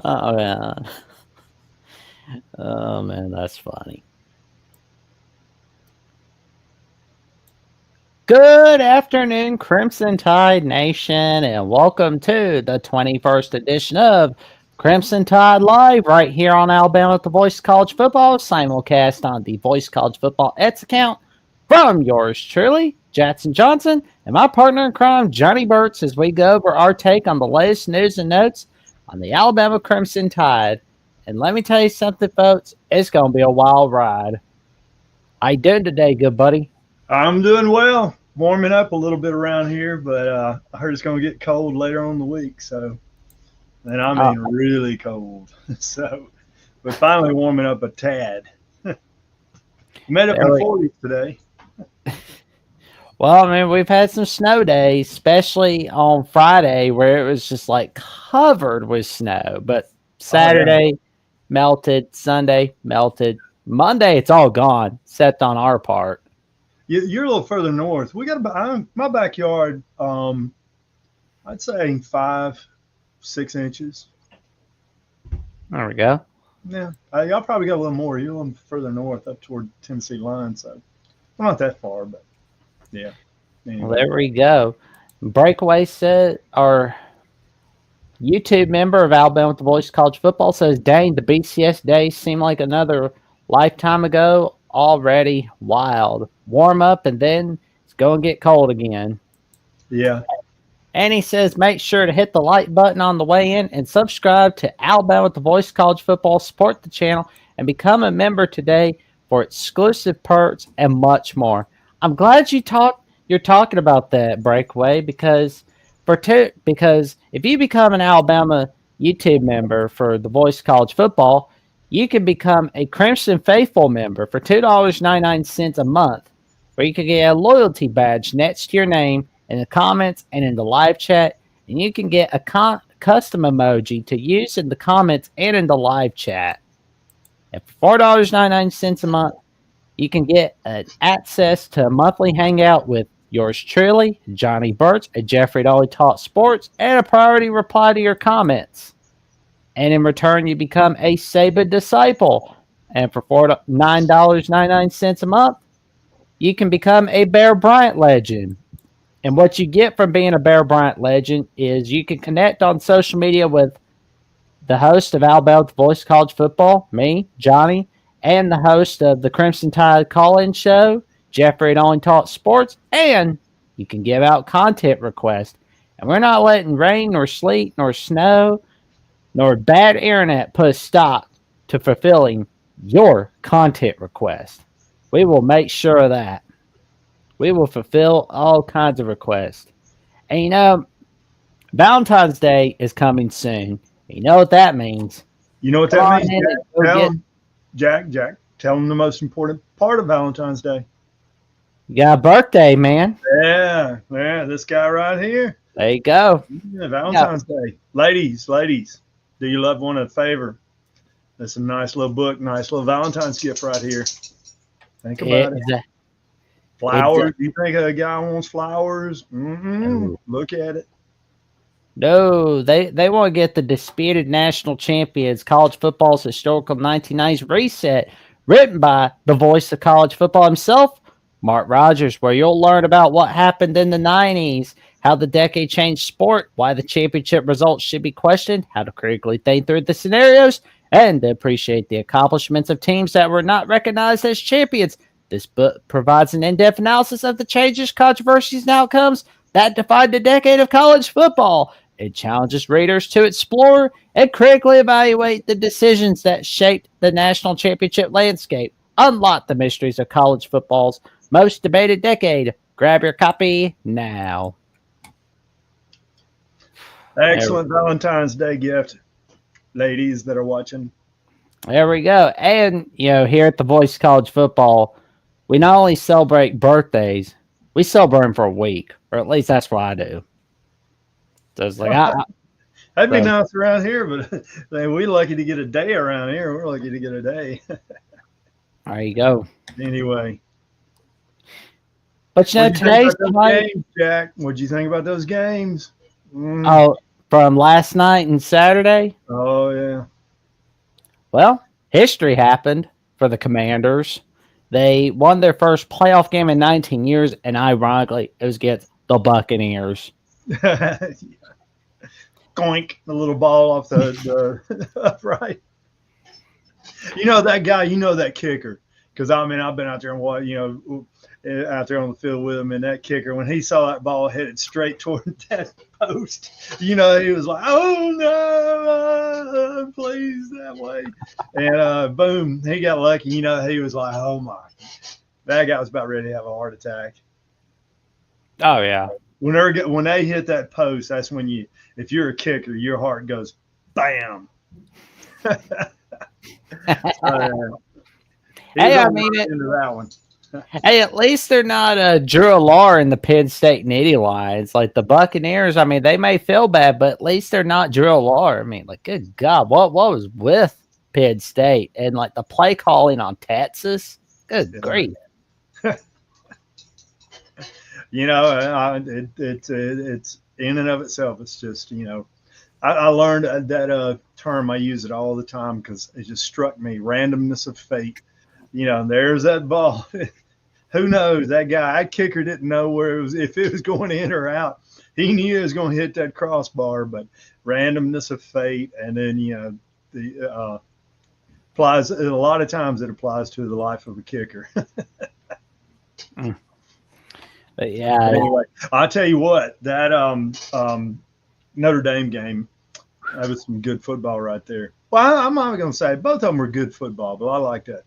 Oh man. Oh man, that's funny. Good afternoon, Crimson Tide Nation, and welcome to the 21st edition of Crimson Tide Live right here on Alabama at the Voice College Football, simulcast on the Voice College Football X account from yours truly, Jackson Johnson, and my partner in crime, Johnny Burts, as we go over our take on the latest news and notes on the Alabama Crimson Tide. And let me tell you something, folks, it's going to be a wild ride. How you doing today, good buddy? I'm doing well. Warming up a little bit around here, but I heard it's going to get cold later on in the week. So, and I Uh, mean really cold. So, we're finally warming up a tad. Met up in there the we 40s today. Well, I mean, we've had some snow days, especially on Friday where it was just like covered with snow. But Oh yeah, Saturday melted, Sunday melted, Monday it's all gone, except on our part. you're a little further north. We got about my backyard. I'd say 5, 6 inches. There we go. Yeah, y'all probably got a little more. You're a little further north, up toward Tennessee line, so I'm not that far, but yeah. Well, Anyway, there we go. Breakaway said, our YouTube member of Alabama with the Voice College Football says, dang, the BCS days seem like another lifetime ago. Already wild. Warm up and then it's going to get cold again. yeah. And he says, make sure to hit the like button on the way in and subscribe to Alabama with the Voice College Football. Support the channel and become a member today for exclusive perks and much more. I'm glad you're talking about that, Breakaway, because if you become an Alabama YouTube member for the Voice College Football, you can become a Crimson Faithful member for $2.99 a month, where you can get a loyalty badge next to your name in the comments and in the live chat, and you can get a custom emoji to use in the comments and in the live chat. And for $4.99 a month, you can get access to a monthly hangout with yours truly, Johnny Burch, and Jeffrey Dolly Talk Sports, and a priority reply to your comments. And in return, you become a Saban disciple. And for $9.99 a month, you can become a Bear Bryant legend. And what you get from being a Bear Bryant legend is you can connect on social media with the host of Alabama Voice College Football, me, Johnny, and the host of the Crimson Tide call-in show, Jeffrey at Only Talk Sports, and you can give out content requests. And we're not letting rain nor sleet nor snow nor bad internet put a stop to fulfilling your content request. We will make sure of that. We will fulfill all kinds of requests. And Valentine's Day is coming soon. You know what that means. You know what Come that on means, in and Jack? go Tell get. them, Jack. Tell them the most important part of Valentine's Day. You got a birthday, man. Yeah. This guy right here. There you go. Yeah, Yeah, Valentine's Day. Ladies, do your loved one a favor. That's a nice little book, nice little Valentine's gift right here. Think about it. it's it's Flowers. You think a guy wants flowers? no, Look at it. no. They want to get the disputed national champions, college football's historical 1990s reset, written by the voice of college football himself, Mark Rogers, where you'll learn about what happened in the 90s, how the decade changed sport, why the championship results should be questioned, how to critically think through the scenarios, and to appreciate the accomplishments of teams that were not recognized as champions. This book provides an in-depth analysis of the changes, controversies, and outcomes that defined the decade of college football. It challenges readers to explore and critically evaluate the decisions that shaped the national championship landscape, unlock the mysteries of college football's most debated decade. Grab your copy now. There, Excellent Valentine's Day gift, ladies that are watching. there we go. And, here at the Voice College Football, we not only celebrate birthdays, we celebrate them for a week, or at least that's what I do. So it's like, That'd be so nice around here, but we're lucky to get a day around here. We're lucky to get a day. there you go. Anyway, But what do you think today's about those tonight. games, Jack? What do you think about those games? Mm, Oh, from last night and Saturday? Oh yeah. Well, history happened for the Commanders. They won their first playoff game in 19 years, and ironically, it was against the Buccaneers. Goink, the little ball off the upright. You know that guy. You know that kicker. Because I mean, I've been out there and out there on the field with him, and that kicker, when he saw that ball headed straight toward that post, he was like, "Oh no, please that way!" And boom, he got lucky. He was like, "Oh my!" That guy was about ready to have a heart attack. Oh yeah. When they hit that post, that's when if you're a kicker, your heart goes, bam. Hey, I mean it. Into that one. Hey, at least they're not Drew Alar in the Penn State Nitty Lions. Like the Buccaneers, I mean, they may feel bad, but at least they're not Drew Alar. I mean, like, good God, what was with Penn State and like the play calling on Texas? Good grief. It's in and of itself. It's just, I learned that term. I use it all the time because it just struck me. Randomness of fate. There's that ball. Who knows? That kicker didn't know if it was going in or out. He knew it was going to hit that crossbar, but randomness of fate. And then, applies a lot of times. It applies to the life of a kicker. But yeah. Anyway, I'll tell you what, that Notre Dame game, that was some good football right there. Well, I'm not going to say both of them were good football, but I like that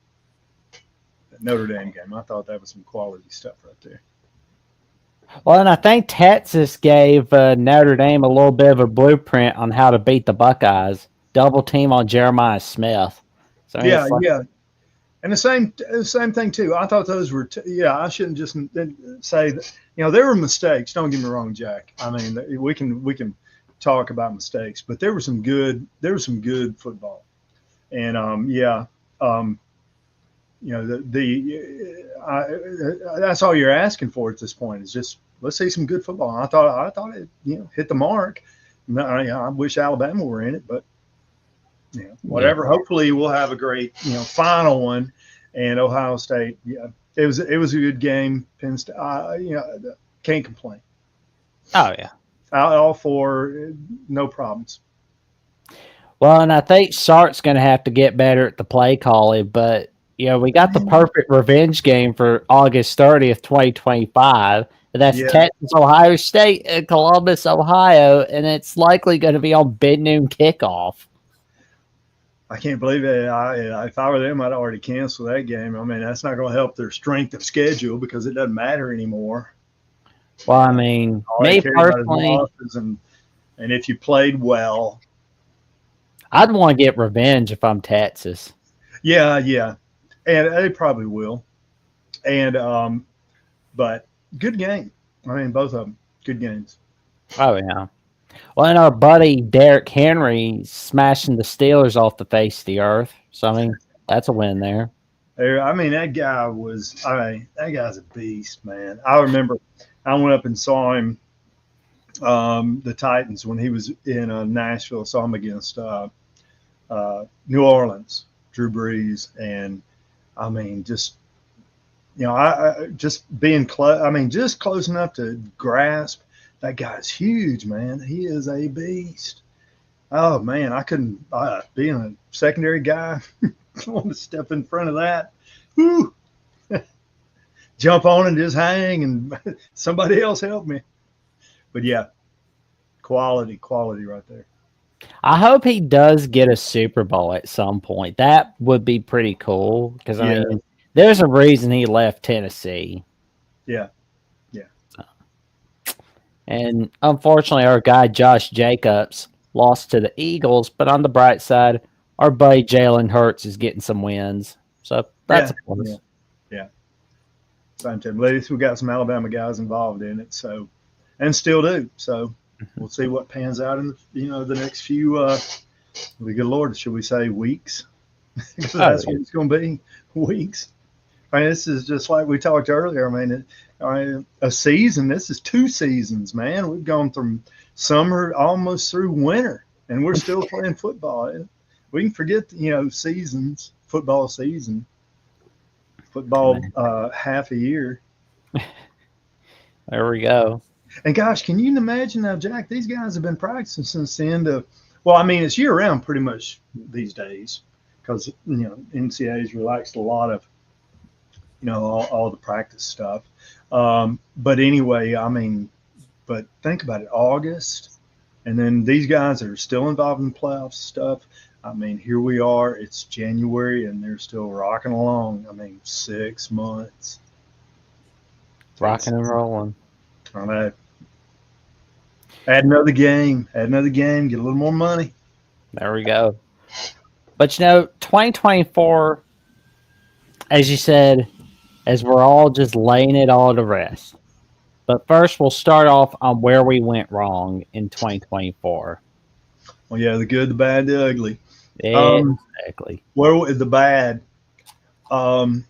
Notre Dame game. I thought that was some quality stuff right there. Well, and I think Texas gave Notre Dame a little bit of a blueprint on how to beat the Buckeyes. Double team on Jeremiah Smith. So yeah. And the same thing too. I thought those were. I shouldn't just say that. There were mistakes. Don't get me wrong, Jack. I mean, we can talk about mistakes, but there was some good football, and that's all you're asking for at this point is just let's see some good football. And I thought it hit the mark. I wish Alabama were in it, but. Whatever. Yeah. Hopefully, we'll have a great, final one. And Ohio State, it was a good game. Penn State, can't complain. Oh yeah, all four, no problems. Well, and I think Sark's going to have to get better at the play calling, but we got the perfect revenge game for August 30th, 2025. That's Texas, Ohio State, and Columbus, Ohio, and it's likely going to be on mid-noon kickoff. I can't believe it. If I were them, I'd already cancel that game. I mean, that's not going to help their strength of schedule because it doesn't matter anymore. Well, I mean, me personally, and if you played well, I'd want to get revenge if I'm Texas. Yeah, and they probably will. And but good game. I mean, both of them good games. Oh yeah. Well, and our buddy Derrick Henry smashing the Steelers off the face of the earth. So, I mean, that's a win there. I mean, that guy's a beast, man. I remember I went up and saw him, the Titans, when he was in Nashville. Saw him against New Orleans, Drew Brees. And, I mean, just, just being close. I mean, just close enough to grasp. That guy's huge, man. He is a beast. Oh, man, I couldn't, being a secondary guy, I want to step in front of that. Woo! Jump on and just hang, and somebody else help me. But, yeah, quality right there. I hope he does get a Super Bowl at some point. That would be pretty cool because, I mean, there's a reason he left Tennessee. Yeah. And unfortunately, our guy Josh Jacobs lost to the Eagles. But on the bright side, our buddy Jalen Hurts is getting some wins. So that's a plus. Yeah. Same time. At least we got some Alabama guys involved in it. So, and still do. So we'll see what pans out in the next few. Good Lord, should we say weeks? Because that's what it's going to be. Weeks. I mean, this is just like we talked earlier. A season. This is 2 seasons, man. We've gone from summer almost through winter, and we're still playing football. We can forget, seasons, football season, football Man, half a year. there we go. And gosh, can you imagine now, Jack? These guys have been practicing since the end of. Well, I mean, it's year round pretty much these days because NCAA's relaxed a lot of all the practice stuff. But anyway, I mean, but think about it, August, and then these guys are still involved in playoff stuff. I mean, here we are. It's January, and they're still rocking along. I mean, 6 months. Rocking and rolling. I know. Add another game. Add another game. Get a little more money. There we go. But 2024, as you said, as we're all just laying it all to rest. But first, we'll start off on where we went wrong in 2024. Well, yeah, the good, the bad, the ugly. Exactly. Where the bad? The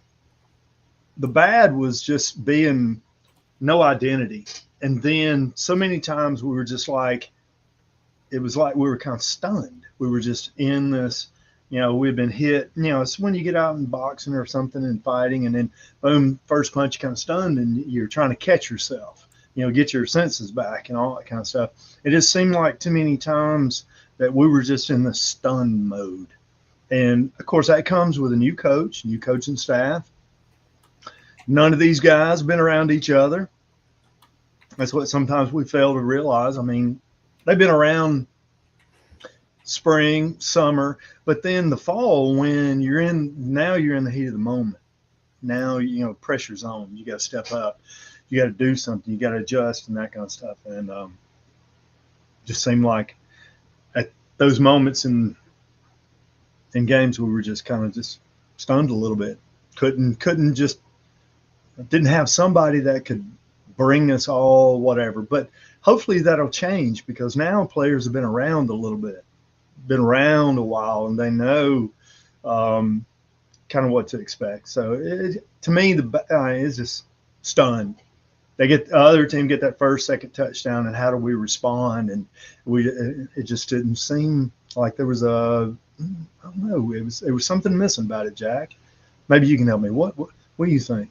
bad was just being no identity, and then so many times we were just like, it was like we were kind of stunned. We were just in this. We've been hit. It's when you get out in boxing or something and fighting, and then boom, first punch, you kind of stunned, and you're trying to catch yourself. Get your senses back and all that kind of stuff. It just seemed like too many times that we were just in the stun mode. And of course, that comes with a new coaching staff. None of these guys have been around each other. That's what sometimes we fail to realize. I mean, they've been around spring, summer, but then the fall, when you're in the heat of the moment. Now, pressure's on. You got to step up. You got to do something. You got to adjust and that kind of stuff. And just seemed like at those moments in games, we were just kind of just stunned a little bit. Didn't have somebody that could bring us all whatever. But hopefully that'll change because now players have been around a little bit, been around a while, and they know kind of what to expect. So to me, it's just stunned. The other team get that first, second touchdown, and how do we respond? And it just didn't seem like there was I don't know. It was something missing about it, Jack. Maybe you can help me. What do you think?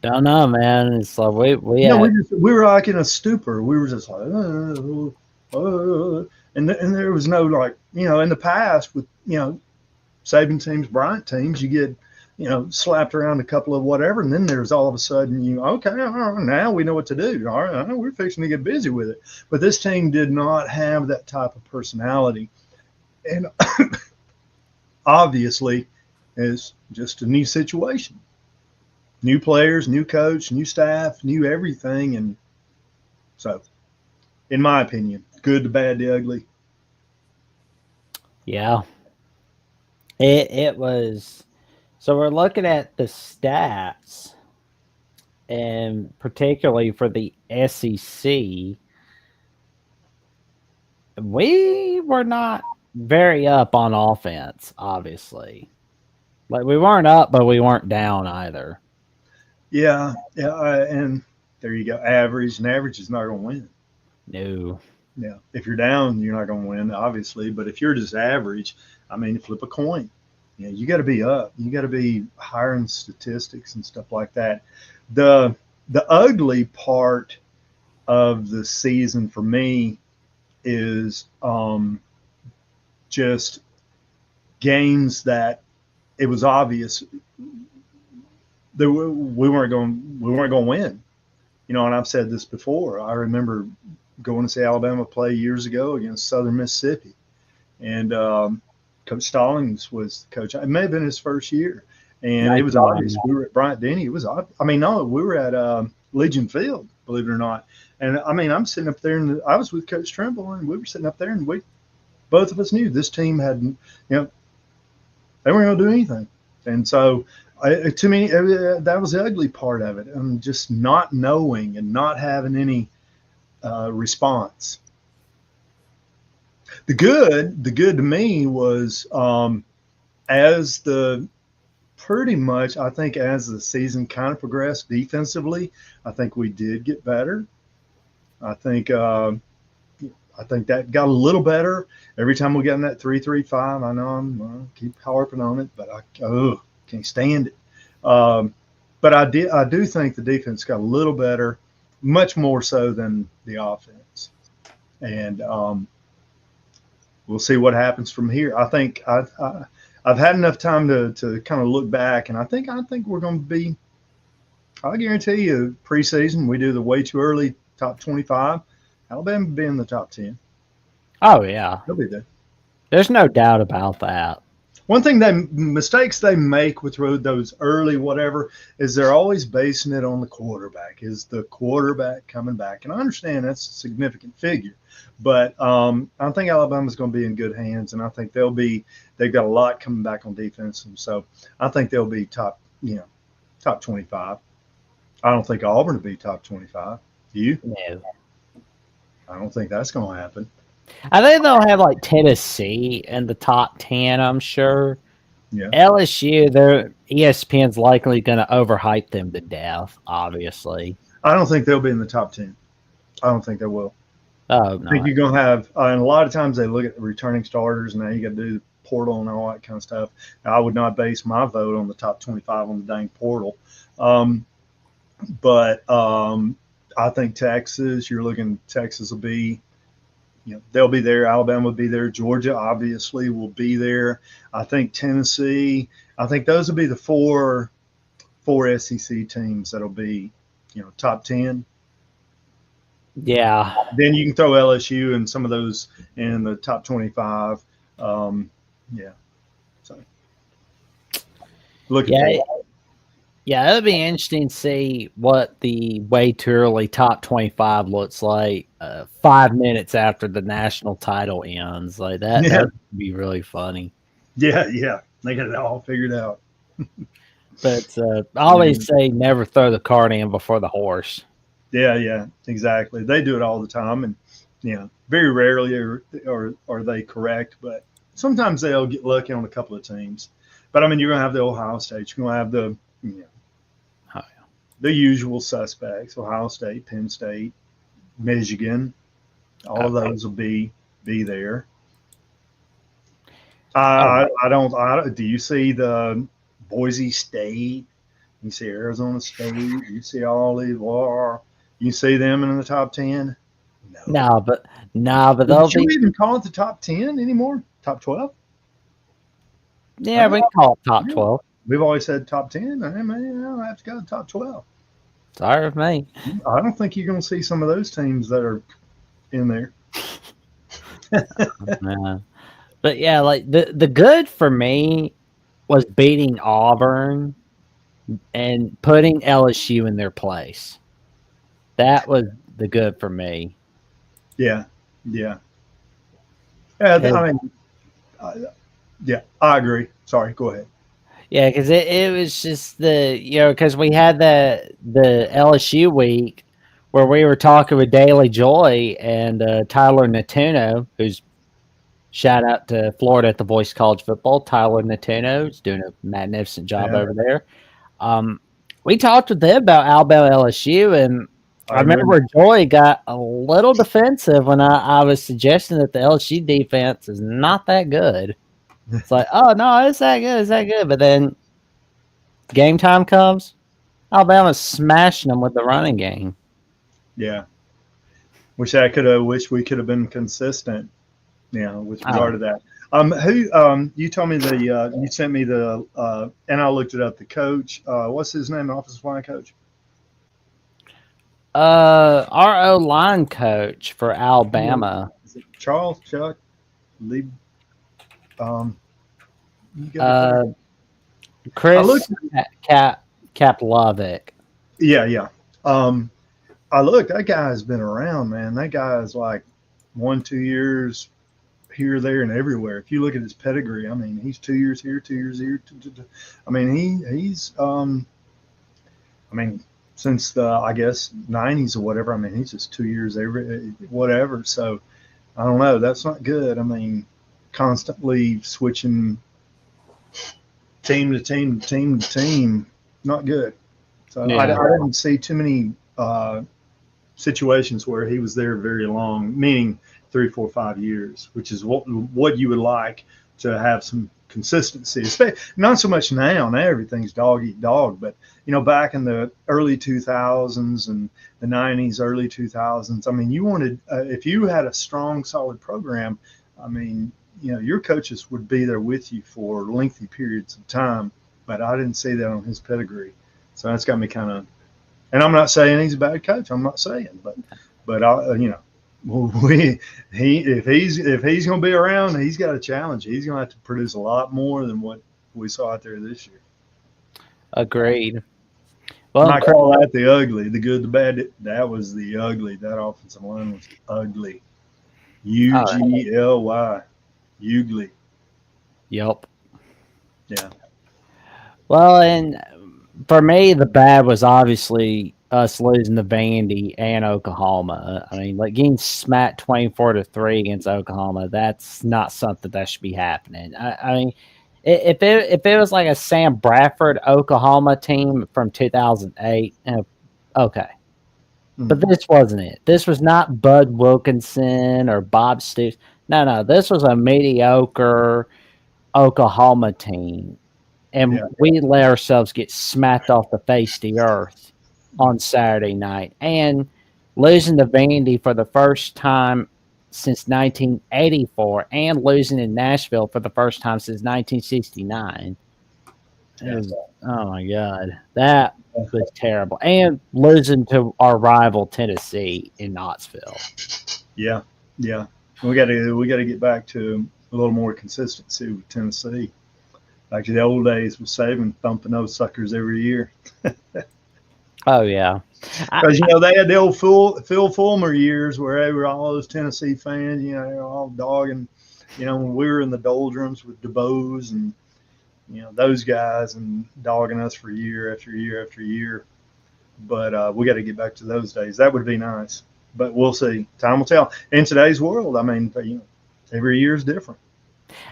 Don't know, man. It's like we we were like in a stupor. We were just like, and there was no like, in the past with Saban teams, Bryant teams, you get slapped around a couple of whatever, and then there's all of a sudden okay, now we know what to do. All right, we're fixing to get busy with it. But this team did not have that type of personality, and obviously, it's just a new situation. New players, new coach, new staff, new everything. And so, in my opinion, good, the bad, the ugly. Yeah. It was. So we're looking at the stats, and particularly for the SEC, we were not very up on offense, obviously. Like, we weren't up, but we weren't down either. Yeah. And there you go. Average, and average is not going to win. No. Yeah. If you're down, you're not going to win, obviously. But if you're just average, I mean, flip a coin. You got to be up. You got to be higher in statistics and stuff like that. The ugly part of the season for me is just games that it was obvious that we weren't going to win. And I've said this before. I remember going to see Alabama play years ago against Southern Mississippi, and Coach Stallings was the coach. It may have been his first year, and it was obvious. We were at Bryant Denny. It was, we were at Legion Field, believe it or not. And I mean, I'm sitting up there, and I was with Coach Trimble, and we were sitting up there, and both of us knew this team had, they weren't going to do anything. And so, to me, that was the ugly part of it. Just not knowing and not having any response. The good to me was as the pretty much, I think as the season kind of progressed defensively, I think we did get better. I think I think that got a little better every time we get in that 3-3-5. I know I keep harping on it, but I can't stand it. But I do think the defense got a little better, much more so than the offense, and we'll see what happens from here. I think I've had enough time to kind of look back, and I think we're going to be. I guarantee you, preseason we do the way too early top 25. Alabama will be in the top 10. Oh yeah, They'll be there. there's no doubt about that. One thing mistakes they make with those early whatever is they're always basing it on the quarterback. Is the quarterback coming back? And I understand that's a significant figure, but I think Alabama's going to be in good hands, and I think they've got a lot coming back on defense, and so I think they'll be top 25. I don't think Auburn will be top 25. You? No. I don't think that's going to happen. I think they'll have like Tennessee in the top 10, I'm sure. Yeah. LSU, their ESPN's likely going to overhype them to death, obviously. I don't think they'll be in the top 10. I don't think they will. Oh, I think you're going to have, and a lot of times they look at the returning starters, and now you got to do the portal and all that kind of stuff. Now, I would not base my vote on the top 25 on the dang portal. But I think Texas will be, they'll be there. Alabama will be there. Georgia obviously will be there. I think Tennessee. I think those will be the four SEC teams that'll be, top 10. Yeah. Then you can throw LSU and some of those in the top 25. Yeah. So look at that. Yeah, it'll be interesting to see what the way too early top 25 looks like 5 minutes after the national title ends. Like that would be really funny. Yeah. They got it all figured out. But I always say never throw the cart in before the horse. Yeah, exactly. They do it all the time, and very rarely are they correct, but sometimes they'll get lucky on a couple of teams. But I mean, you're gonna have the Ohio State, you're gonna have the the usual suspects: Ohio State, Penn State, Michigan. All of those will be there. I don't. Do you see the Boise State? You see Arizona State. You see all these. You see them in the top 10? No, but they'll Should we even call it the top 10 anymore? Top 12? Yeah, we can call it top 12. We've always said top 10. I mean, I have to go to top 12. Sorry with me. I don't think you're going to see some of those teams that are in there. But yeah, like the good for me was beating Auburn and putting LSU in their place. That was the good for me. Yeah. I mean, I agree. Sorry, go ahead. Yeah, because it was just because we had the LSU week where we were talking with Daily Joy and Tyler Natuno, who's shout out to Florida at the Voice College Football. Tyler Natuno is doing a magnificent job over there. We talked with them about Alabama LSU, and I remember Joy got a little defensive when I was suggesting that the LSU defense is not that good. It's like, oh, no, it's that good. But then game time comes, Alabama's smashing them with the running game. Yeah. Wish we could have been consistent, with regard to that. You told me you sent me and I looked it up, the coach. What's his name, the offensive line coach? Our O-line coach for Alabama. Is it Charles, Chuck, Lee? Chris Kaplovic. Yeah. That guy's been around, man. That guy is like 1-2 years here, there, and everywhere. If you look at his pedigree, I mean, he's 2 years here, 2 years here. I mean, he's since the, I guess, 90s or whatever. I mean, he's just 2 years every whatever. So I don't know. That's not good. I mean, constantly switching team to team to team to team, not good. So I Yeah. didn't see too many situations where he was there very long, meaning 3, 4, 5 years, which is what you would like to have some consistency. Not so much now. Now everything's dog eat dog, but back in the early 2000s and the 90s, early 2000s. I mean, you wanted if you had a strong, solid program. I mean, your coaches would be there with you for lengthy periods of time. But I didn't see that on his pedigree, so that's got me kind of. And I'm not saying he's a bad coach. I'm not saying, but if he's going to be around, he's got a challenge. He's going to have to produce a lot more than what we saw out there this year. Agreed. Well, Well, I call that the ugly, the good, the bad. That was the ugly. That offensive line was ugly. Ugly. Ugly. Yep. Yeah. Well, and for me, the bad was obviously us losing to Vandy and Oklahoma. I mean, like getting smacked 24-3 against Oklahoma. That's not something that should be happening. I mean, if it was like a Sam Bradford Oklahoma team from 2008, okay. But this wasn't it. This was not Bud Wilkinson or Bob Stoops. No. This was a mediocre Oklahoma team. And we let ourselves get smacked off the face of the earth on Saturday night. And losing to Vandy for the first time since 1984 and losing in Nashville for the first time since 1969. Oh, my God. That was terrible. And losing to our rival Tennessee in Knoxville. Yeah. We got to get back to a little more consistency with Tennessee. Like the old days with Saban thumping those suckers every year. Oh, yeah. Because, they had the old Phil Fulmer years where they were all those Tennessee fans, all dogging, when we were in the doldrums with DeBose and, those guys and dogging us for year after year after year. But we got to get back to those days. That would be nice. But we'll see. Time will tell. In today's world, I mean, every year is different.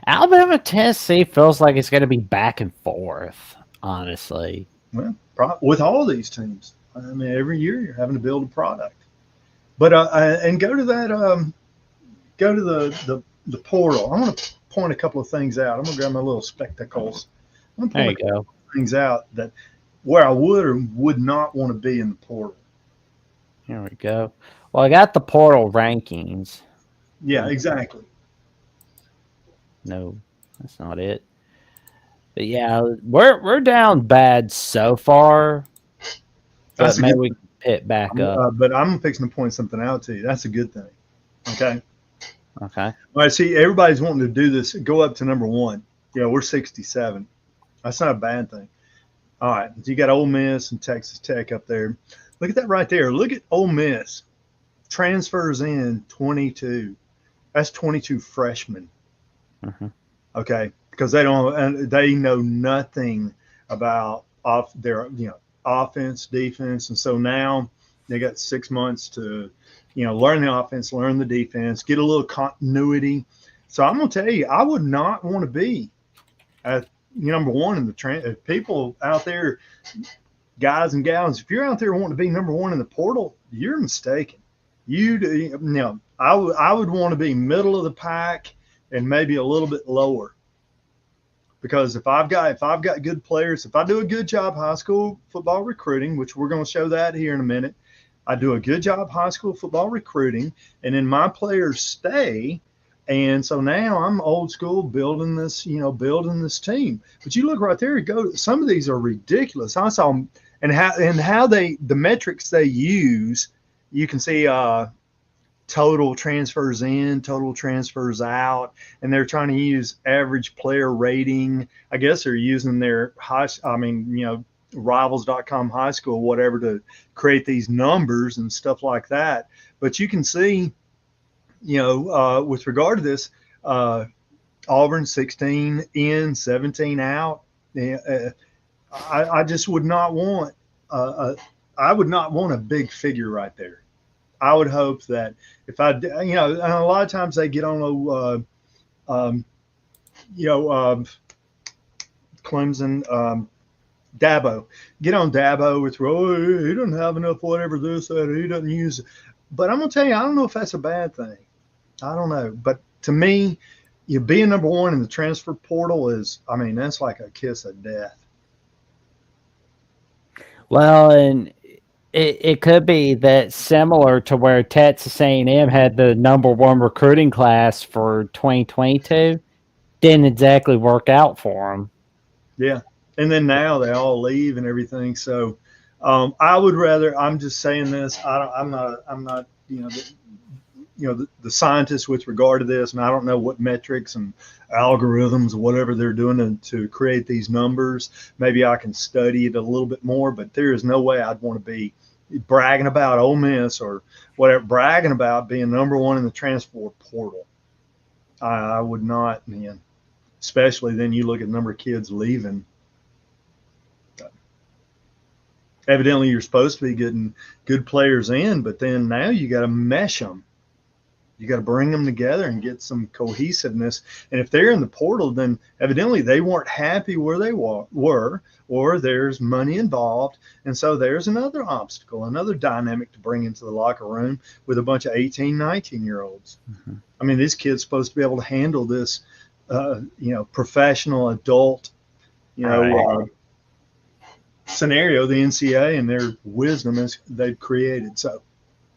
Alabama, Tennessee feels like it's going to be back and forth, honestly. Well, with all these teams, I mean, every year you're having to build a product. But and go to that, go to the portal. I want to point a couple of things out. I'm gonna grab my little spectacles. I'm gonna point a couple of things out that where I would or would not want to be in the portal. Here we go. Well, I got the portal rankings. Yeah, exactly. No, that's not it. But yeah, we're down bad so far. But maybe we can pick back up. But I'm fixing to point something out to you. That's a good thing. Okay. Okay. All right. See, everybody's wanting to do this. Go up to number 1. We're 67. That's not a bad thing. All right. You got Ole Miss and Texas Tech up there. Look at that right there. Look at Ole Miss. Transfers in 22. That's 22 freshmen. Mm-hmm. Okay. Because they know nothing about their offense, defense, and so now they got 6 months to learn the offense, learn the defense, get a little continuity. So I'm gonna tell you, I would not want to be at number 1 in the people out there, guys and gals. If you're out there wanting to be number 1 in the portal, you're mistaken. I would want to be middle of the pack and maybe a little bit lower. Because if I've got good players, if I do a good job high school football recruiting, which we're going to show that here in a minute, I do a good job high school football recruiting, and then my players stay, and so now I'm old school building this team. But you look right there, some of these are ridiculous. I saw them, and how the metrics they use, you can see total transfers in, total transfers out, and they're trying to use average player rating. I guess they're using their rivals.com high school, whatever, to create these numbers and stuff like that. But you can see, with regard to this, Auburn 16 in, 17 out. I just would not want I would not want a big figure right there. I would hope that if and a lot of times Clemson, Dabo. Get on Dabo with, oh, he doesn't have enough whatever this, that, he doesn't use it. But I'm going to tell you, I don't know if that's a bad thing. I don't know. But to me, you being number one in the transfer portal is, I mean, that's like a kiss of death. Well, and it could be that similar to where Texas A&M had the number one recruiting class for 2022, didn't exactly work out for them. Yeah. And then now they all leave and everything. So I would rather, I'm just saying this, I'm not, the scientists with regard to this, and I don't know what metrics and algorithms or whatever they're doing to create these numbers. Maybe I can study it a little bit more, but there is no way I'd want to be bragging about Ole Miss or whatever, bragging about being number one in the transfer portal. I would not, man. Especially then you look at the number of kids leaving. Evidently, you're supposed to be getting good players in, but then now you got to mesh them. You got to bring them together and get some cohesiveness. And if they're in the portal, then evidently they weren't happy where they were, or there's money involved. And so there's another obstacle, another dynamic to bring into the locker room with a bunch of 18, 19-year-olds. Mm-hmm. I mean, these kids are supposed to be able to handle this, professional adult, scenario the NCAA and their wisdom as they've created. So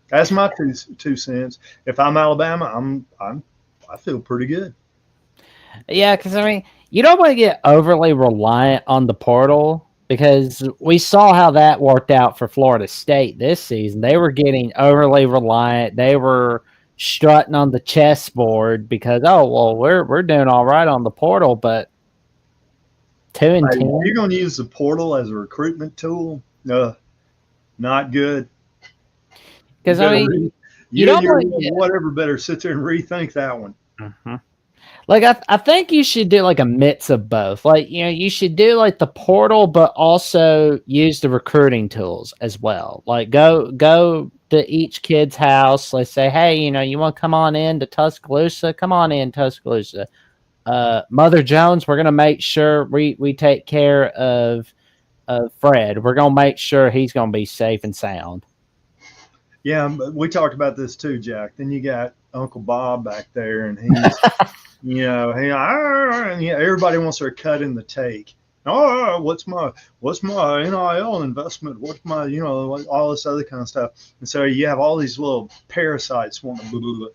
that's my two cents. If I'm Alabama, I feel pretty good. Yeah, because I mean, you don't want to get overly reliant on the portal because we saw how that worked out for Florida State this season. They were getting overly reliant. They were strutting on the chessboard because we're doing all right on the portal, but 2-10. If you're going to use the portal as a recruitment tool, no, not good. Because I mean, whatever better sit there and rethink that one. Mm-hmm. Like I think you should do like a mix of both. Like you should do like the portal, but also use the recruiting tools as well. Like go to each kid's house. Let's say, hey, you want to come on in to Tuscaloosa? Come on in, Tuscaloosa. Mother Jones, we're gonna make sure we take care of Fred. We're gonna make sure he's gonna be safe and sound. Yeah, but we talked about this too, Jack. Then you got Uncle Bob back there, and he's, everybody wants their cut in the take. Oh, what's my NIL investment? What's my, all this other kind of stuff. And so you have all these little parasites wanting to,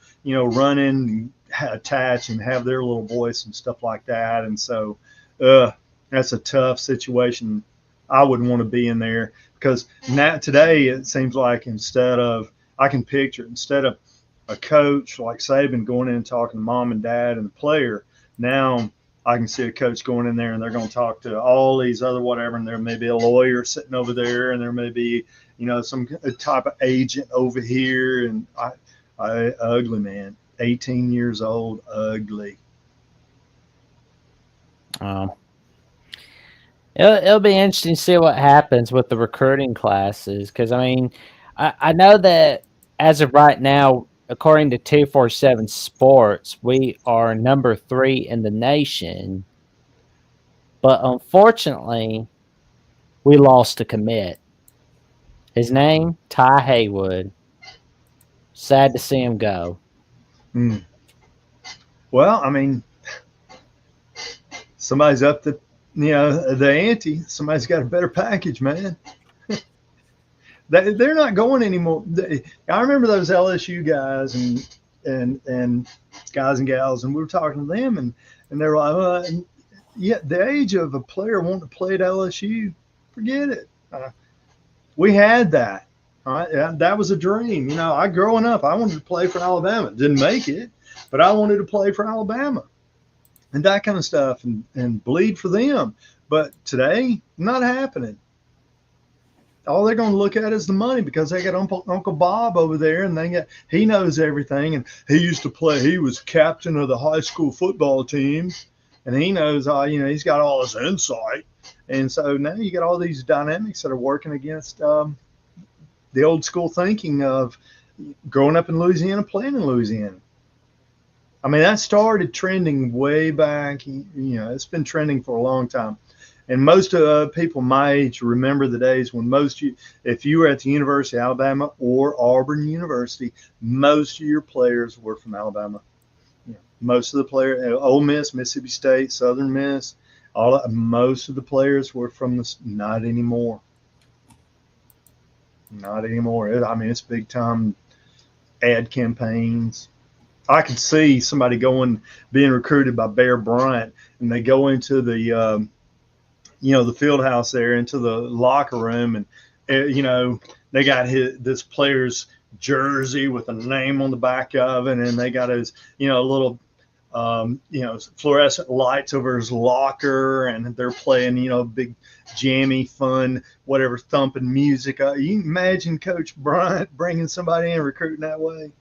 run in and attach and have their little voice and stuff like that. And so that's a tough situation. I wouldn't want to be in there because today it seems like I can picture instead of a coach like Saban going in and talking to mom and dad and the player, now I can see a coach going in there and they're going to talk to all these other whatever, and there may be a lawyer sitting over there, and there may be, some type of agent over here, and I ugly, man. 18 years old, ugly. It'll be interesting to see what happens with the recruiting classes because, I mean, I know that as of right now, according to 247 Sports, we are number 3 in the nation. But unfortunately, we lost a commit. His name, Ty Haywood. Sad to see him go. Well, I mean, somebody's up the ante. Somebody's got a better package, man. They're not going anymore. I remember those LSU guys and guys and gals, and we were talking to them, and they were like, the age of a player wanting to play at LSU, forget it. We had that. All right? That was a dream. Growing up, I wanted to play for Alabama. Didn't make it, but I wanted to play for Alabama and that kind of stuff and bleed for them. But today, not happening. All they're going to look at is the money because they got Uncle Bob over there, and he knows everything. And he used to play. He was captain of the high school football team, and he knows he's got all this insight. And so now you got all these dynamics that are working against the old school thinking of growing up in Louisiana, playing in Louisiana. I mean, that started trending way back. It's been trending for a long time. And most people my age remember the days when if you were at the University of Alabama or Auburn University, most of your players were from Alabama. Most of the players, Ole Miss, Mississippi State, Southern Miss, most of the players were from the. Not anymore. Not anymore. I mean, it's big time ad campaigns. I could see somebody being recruited by Bear Bryant, and they go into the the field house there, into the locker room, and they got this player's jersey with a name on the back of it, and they got his little fluorescent lights over his locker, and they're playing big jammy fun whatever thumping music. You can imagine Coach Bryant bringing somebody in recruiting that way.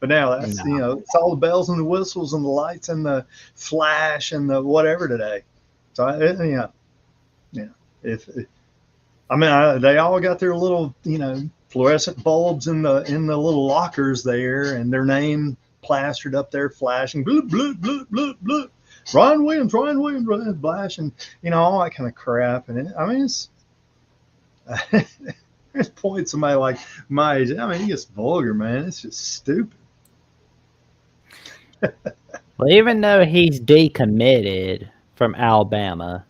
But now that's it's all the bells and the whistles and the lights and the flash and the whatever today. So they all got their little fluorescent bulbs in the little lockers there, and their name plastered up there, flashing, bloop, bloop, bloop, bloop, bloop. Ryan Williams, flashing, all that kind of crap. And it's there's points somebody like my age. I mean, it gets vulgar, man. It's just stupid. Well, even though he's decommitted from Alabama,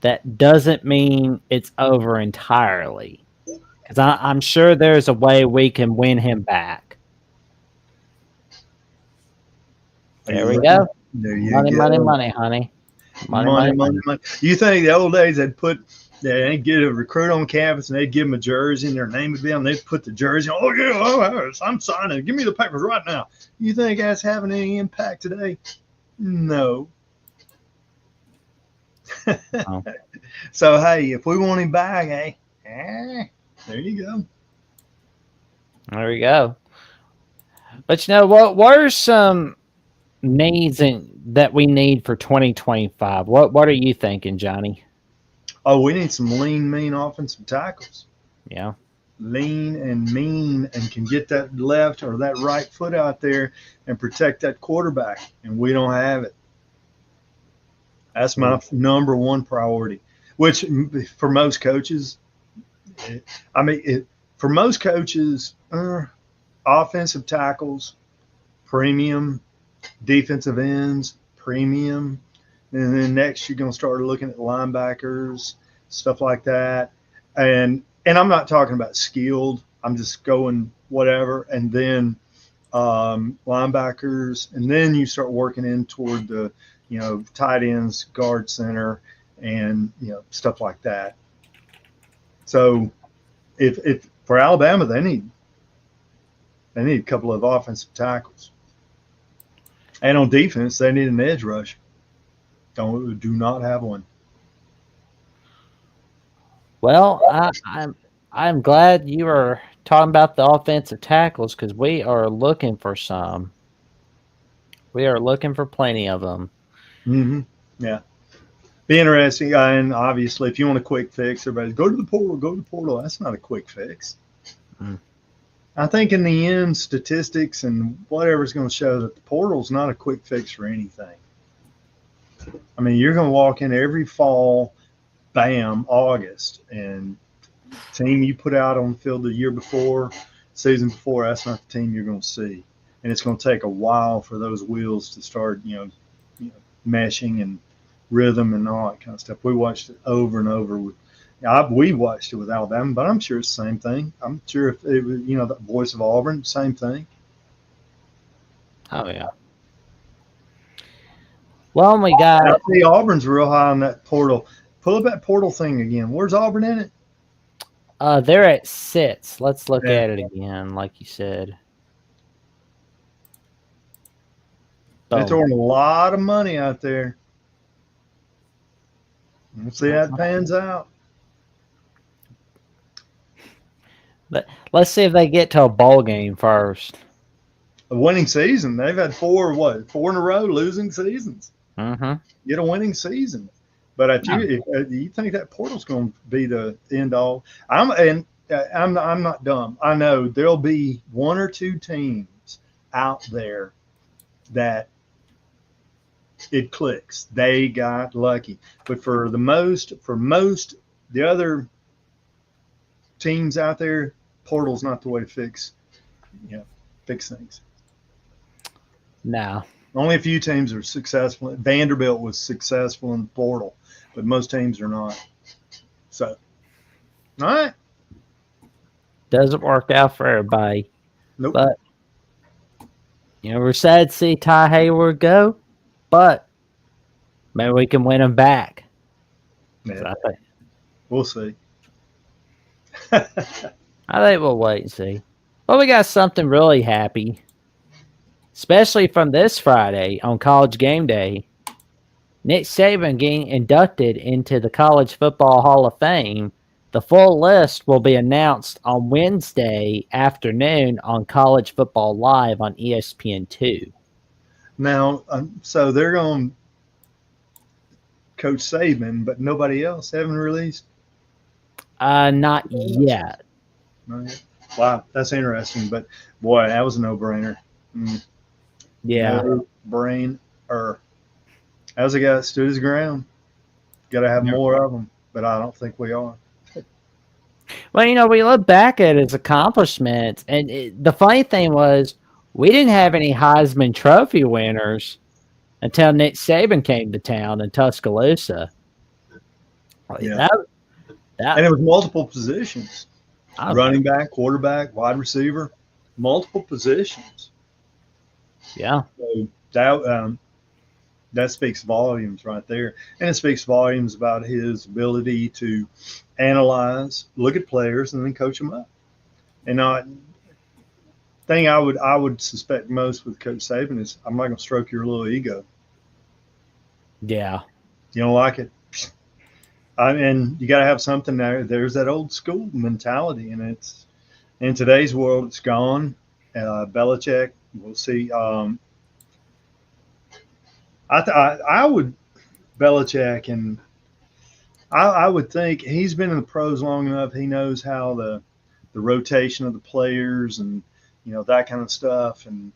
that doesn't mean it's over entirely. Because I'm sure there's a way we can win him back. There we go. There you money, go. money, honey. Money. You think the old days they'd get a recruit on campus and they'd give them a jersey and their name would be on. They'd put the jersey on. Oh yeah, I'm signing. Give me the papers right now. You think that's having any impact today? No. Oh. So hey, if we want him back, there you go. There we go. But what are some needs that we need for 2025? What are you thinking, Johnny? Oh, we need some lean, mean offensive tackles. Yeah. Lean and mean, and can get that left or that right foot out there and protect that quarterback, and we don't have it. That's my number one priority, which for most coaches, for most coaches, offensive tackles, premium, defensive ends, premium. And then next you're going to start looking at linebackers, stuff like that. And I'm not talking about skilled. I'm just going whatever. And then linebackers. And then you start working in toward the, tight ends, guard center, and, stuff like that. So if for Alabama, they need a couple of offensive tackles. And on defense, they need an edge rush. Do not have one. Well, I'm glad you are talking about the offensive tackles, because we are looking for some. We are looking for plenty of them. Mm-hmm. Yeah. Be interesting. And obviously, if you want a quick fix, everybody go to the portal. That's not a quick fix. Mm. I think in the end, statistics and whatever's going to show that the portal's not a quick fix for anything. I mean, you're going to walk in every fall, bam, August, and team you put out on the field the year before, season before, that's not the team you're going to see. And it's going to take a while for those wheels to start, meshing and rhythm and all that kind of stuff. We watched it over and over we watched it with Alabama, but I'm sure it's the same thing. I'm sure if it was, the voice of Auburn, same thing. Oh yeah. Well, we got. I see Auburn's real high on that portal. Pull up that portal thing again. Where's Auburn in it? They're at 6. Let's look at it again, like you said. They're throwing a lot of money out there. Let's see how it pans out. Let's see if they get to a bowl game first. A winning season. They've had 4 in a row losing seasons. Mm-hmm. Get a winning season. But if you think that portal's going to be the end all, I'm not dumb. I know there'll be 1 or 2 teams out there that it clicks. They got lucky. But for most the other teams out there, portal's not the way to fix things. No. Only a few teams are successful. Vanderbilt was successful in the portal, but most teams are not. So, all right. Doesn't work out for everybody. Nope. But, we're sad to see Ty Hayward go, but maybe we can win him back. Yeah. I think, We'll see. I think we'll wait and see. Well, we got something really happy, especially from this Friday on College Game Day. Nick Saban getting inducted into the College Football Hall of Fame. The full list will be announced on Wednesday afternoon on College Football Live on ESPN2. Now, so they're going Coach Saban, but nobody else haven't released? Not yet. Wow, that's interesting. But, boy, that was a no-brainer. Yeah. No-brainer. That was a guy that stood his ground. Got to have more of them, but I don't think we are. Well, we look back at his accomplishments, and the funny thing was we didn't have any Heisman Trophy winners until Nick Saban came to town in Tuscaloosa. Yeah. And it was multiple positions. Running back, quarterback, wide receiver, multiple positions. Yeah. So that speaks volumes right there. And it speaks volumes about his ability to analyze, look at players, and then coach them up. And thing I would suspect most with Coach Saban is I'm not going to stroke your little ego. Yeah. You don't like it? And you got to have something there. There's that old school mentality, and it's in today's world, it's gone. Belichick, we'll see. I would Belichick, and I would think he's been in the pros long enough. He knows how the rotation of the players and that kind of stuff. And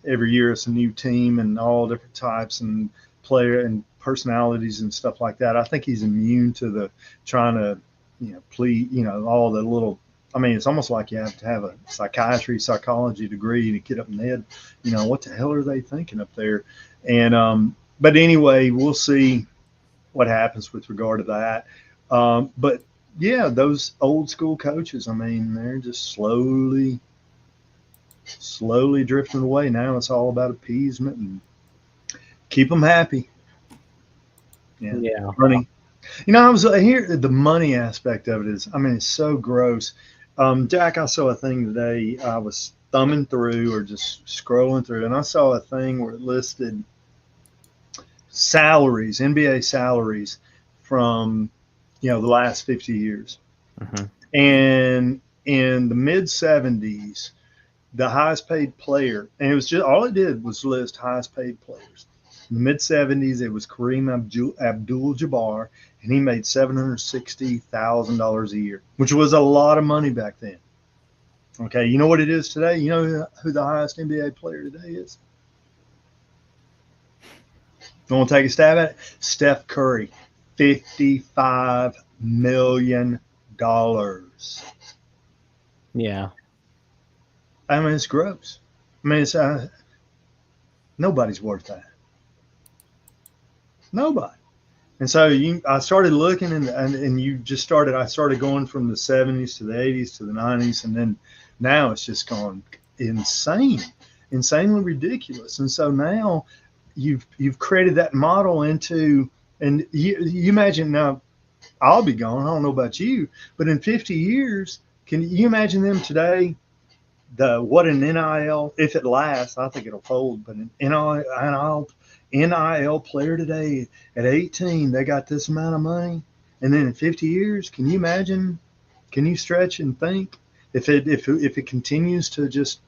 every year it's a new team and all different types and player and personalities and stuff like that. I think he's immune to the trying to please all the little. I mean, it's almost like you have to have a psychology degree to get up in the head. What the hell are they thinking up there? And but anyway, we'll see what happens with regard to that. But yeah, those old school coaches, I mean, they're just slowly drifting away. Now it's all about appeasement and keep them happy. Yeah. Money. I was here. The money aspect of it is, I mean, it's so gross. Jack, I saw a thing today. I was thumbing through or just scrolling through, and I saw a thing where it listed salaries, NBA salaries from, the last 50 years. Mm-hmm. And in the mid 70s, the highest paid player, and it was just, all it did was list highest paid players. In the mid 70s, it was Kareem Abdul-Jabbar, and he made $760,000 a year, which was a lot of money back then. Okay, you know what it is today? You know who the highest NBA player today is? You want to take a stab at it? Steph Curry, $55 million. Yeah. I mean, it's gross. I mean, it's nobody's worth that. Nobody. And so I started looking, and you just started. I started going from the 70s to the 80s to the 90s, and then now it's just gone insanely ridiculous. And so now you've created that model into, and you imagine now. I'll be gone. I don't know about you, but in 50 years, can you imagine them today? What an NIL, if it lasts, I think it'll fold. But an NIL player today at 18, they got this amount of money, and then in 50 years, can you imagine? Can you stretch and think if it continues to just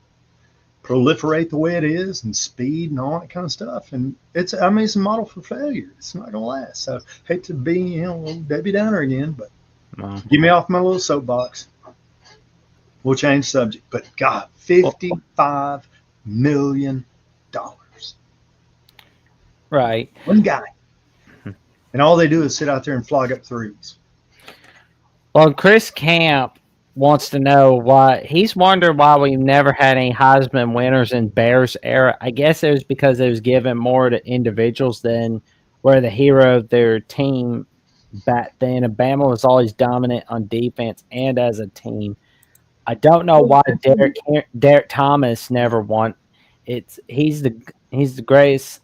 proliferate the way it is and speed and all that kind of stuff? And it's a model for failure. It's not gonna last. So hate to be a little Debbie Downer again, but get me off my little soapbox. We'll change subject. But God, $55 million. Right. One guy. And all they do is sit out there and flog up threes. Well, Chris Camp wants to know why he's wondered why we've never had any Heisman winners in Bears era. I guess it was because it was given more to individuals than were the hero of their team back then. And Bama was always dominant on defense and as a team. I don't know why Derek Thomas never won. He's the greatest.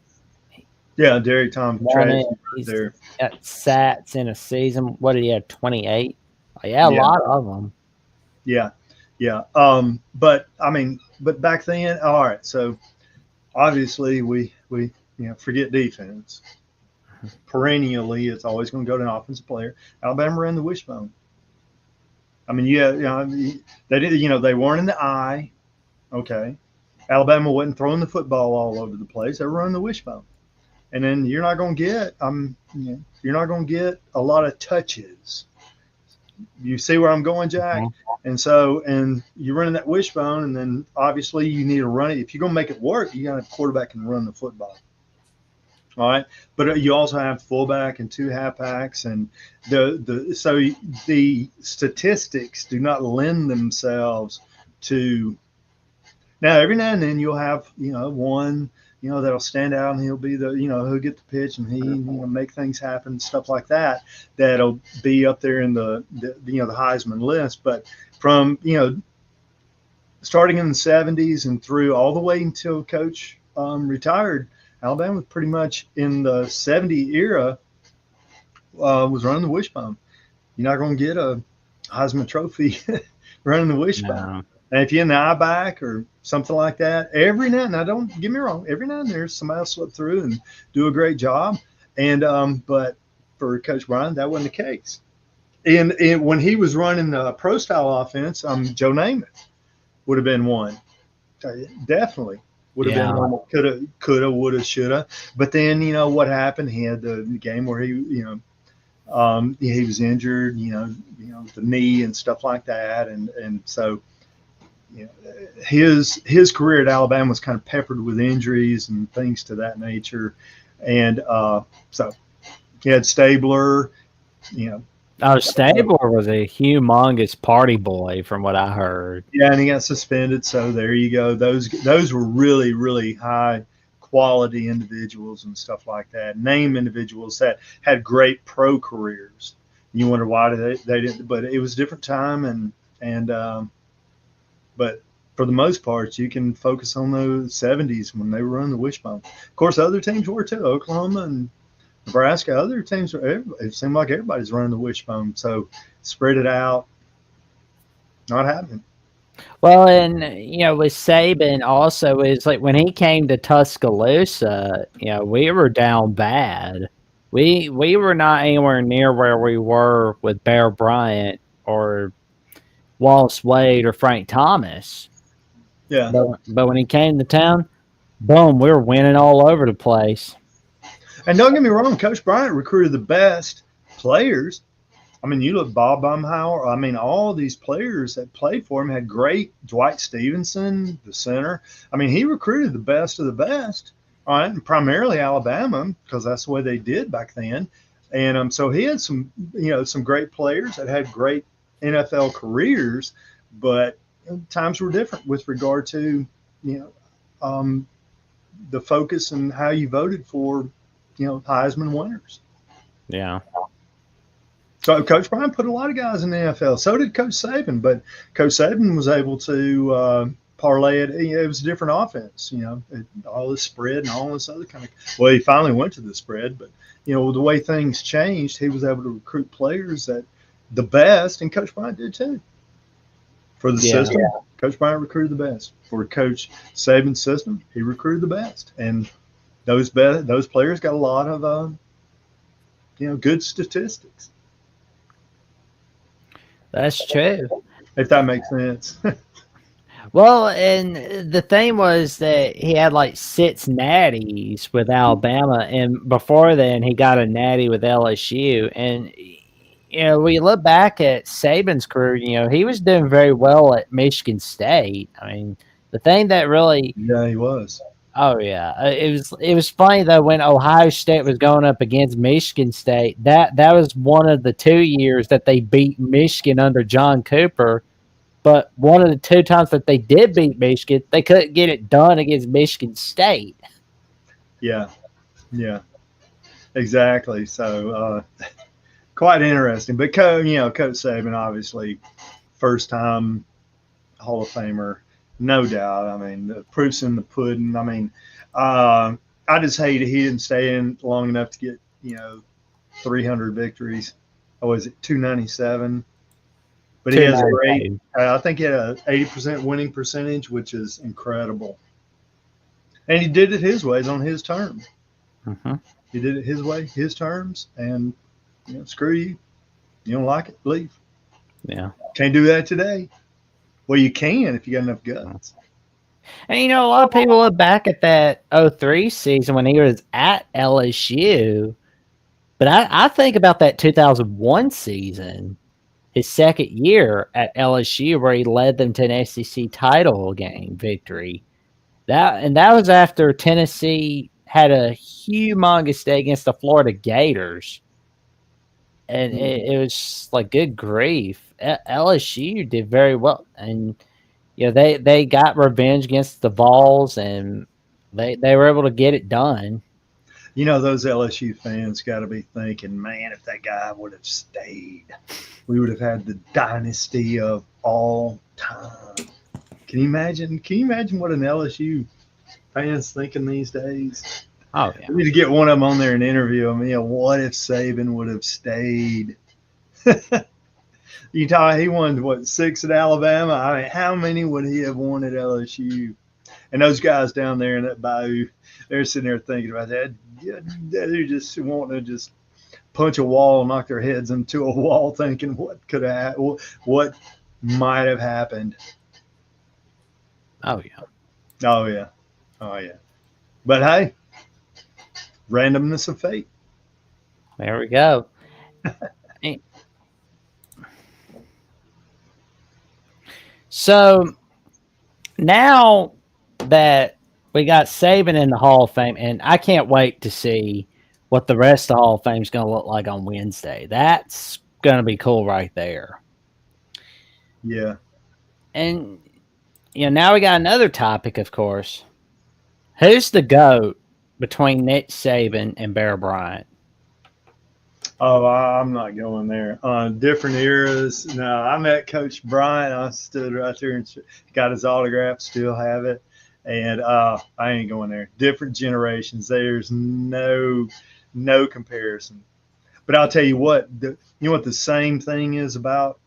Yeah, Derek Tom Won Trash it. right He's there. got sats in a season. What did he have? 28. Yeah, a Yeah, lot of them. yeah, yeah. But I mean, but back then, all right. So obviously, we forget defense. Perennially, it's always going to go to an offensive player. Alabama ran the wishbone. I mean, yeah, they did. They weren't in the eye. Okay, Alabama wasn't throwing the football all over the place. They were running the wishbone. And then you're not going to get you're not going to get a lot of touches. You see where I'm going, Jack? And you're running that wishbone, and then obviously you need to run it. If you're going to make it work, you got to have a quarterback can run the football. All right, but you also have fullback and two halfbacks, and so the statistics do not lend themselves to. Now every now and then you'll have one that'll stand out, and he'll be he'll get the pitch, and he make things happen, stuff like that. That'll be up there in the Heisman list. But from starting in the 70s and through all the way until Coach retired, Alabama was pretty much in the 70 era was running the wishbone. You're not going to get a Heisman Trophy running the wishbone. No. And if you're in the eye back or something like that, every now and then, don't get me wrong, every now and then somebody will slip through and do a great job. And but for Coach Bryant, that wasn't the case. And when he was running the pro style offense, Joe Namath would have been one. Definitely would have been one that coulda, woulda, shoulda. But then what happened? He had the game where he was injured, the knee and stuff like that, and so. His career at Alabama was kind of peppered with injuries and things to that nature, and so he had Stabler. Stabler was a humongous party boy, from what I heard. Yeah, and he got suspended. So there you go. Those were really, really high quality individuals and stuff like that. Name individuals that had great pro careers. You wonder why they didn't, but it was a different time, but for the most part, you can focus on those 70s when they were running the wishbone. Of course, other teams were too. Oklahoma and Nebraska, other teams, it seemed like everybody's running the wishbone. So spread it out. Not happening. Well, and with Saban also is like when he came to Tuscaloosa, we were down bad. We were not anywhere near where we were with Bear Bryant or Wallace Wade or Frank Thomas. Yeah. But when he came to town, boom, we were winning all over the place. And don't get me wrong, Coach Bryant recruited the best players. I mean, you look Bob Baumhauer. I mean, all these players that played for him had great. Dwight Stevenson, the center. I mean, he recruited the best of the best. All right, and primarily Alabama because that's the way they did back then. And so he had some great players that had great NFL careers, but times were different with regard to the focus and how you voted for Heisman winners. Yeah. So Coach Bryant put a lot of guys in the NFL. So did Coach Saban, but Coach Saban was able to parlay it. It was a different offense, all this spread and all this other kind of. Well, he finally went to the spread, but the way things changed, he was able to recruit players that the best, and Coach Bryant did too. For the system, Coach Bryant recruited the best. For Coach Saban's system, he recruited the best, and those players got a lot of good statistics. That's true. If that makes sense. Well, and the thing was that he had like 6 natties with Alabama, and before then he got a natty with LSU. And we look back at Saban's career, he was doing very well at Michigan State. I mean, the thing that really Yeah, he was. Oh yeah, it was funny though when Ohio State was going up against Michigan State. That was one of the 2 years that they beat Michigan under John Cooper. But one of the 2 times that they did beat Michigan, they couldn't get it done against Michigan State. Yeah, yeah, exactly. So quite interesting. But Coach Saban, obviously, first time Hall of Famer, no doubt. I mean, the proof's in the pudding. I mean, uh, I just hate he didn't stay in long enough to get 300 victories. Or was it 297? But he has a great. 292. I think he had a 80% winning percentage, which is incredible. And he did it his ways on his terms. Mm-hmm. He did it his way, his terms, and screw you. You don't like it, leave. Yeah. Can't do that today. Well, you can if you got enough guts. And a lot of people look back at that '03 season when he was at LSU. But I think about that 2001 season, his second year at LSU, where he led them to an SEC title game victory. That was after Tennessee had a humongous day against the Florida Gators, and it was just like good grief. LSU did very well, and they got revenge against the Vols, and they were able to get it done. Those LSU fans got to be thinking, man, if that guy would have stayed, we would have had the dynasty of all time. Can you imagine? Can you imagine what an LSU fan's thinking these days? Oh yeah, We need to get one of them on there and interview him. What if Saban would have stayed? He won what 6 at Alabama. I mean, how many would he have won at LSU? And those guys down there in that bayou, they're sitting there thinking about that. They're just wanting to just punch a wall, knock their heads into a wall, thinking what could have, what might have happened. oh yeah, Oh yeah, oh yeah. But hey, randomness of fate. there we go. So now that we got Saban in the Hall of Fame, and I can't wait to see what the rest of the Hall of Fame is going to look like on Wednesday. That's going to be cool right there. Yeah. And now we got another topic, of course. Who's the GOAT between Nick Saban and Bear Bryant? Oh, I'm not going there. Different eras. No, I met Coach Bryant. I stood right there and got his autograph. Still have it. And I ain't going there. Different generations. There's no comparison. But I'll tell you what. You know what the same thing is about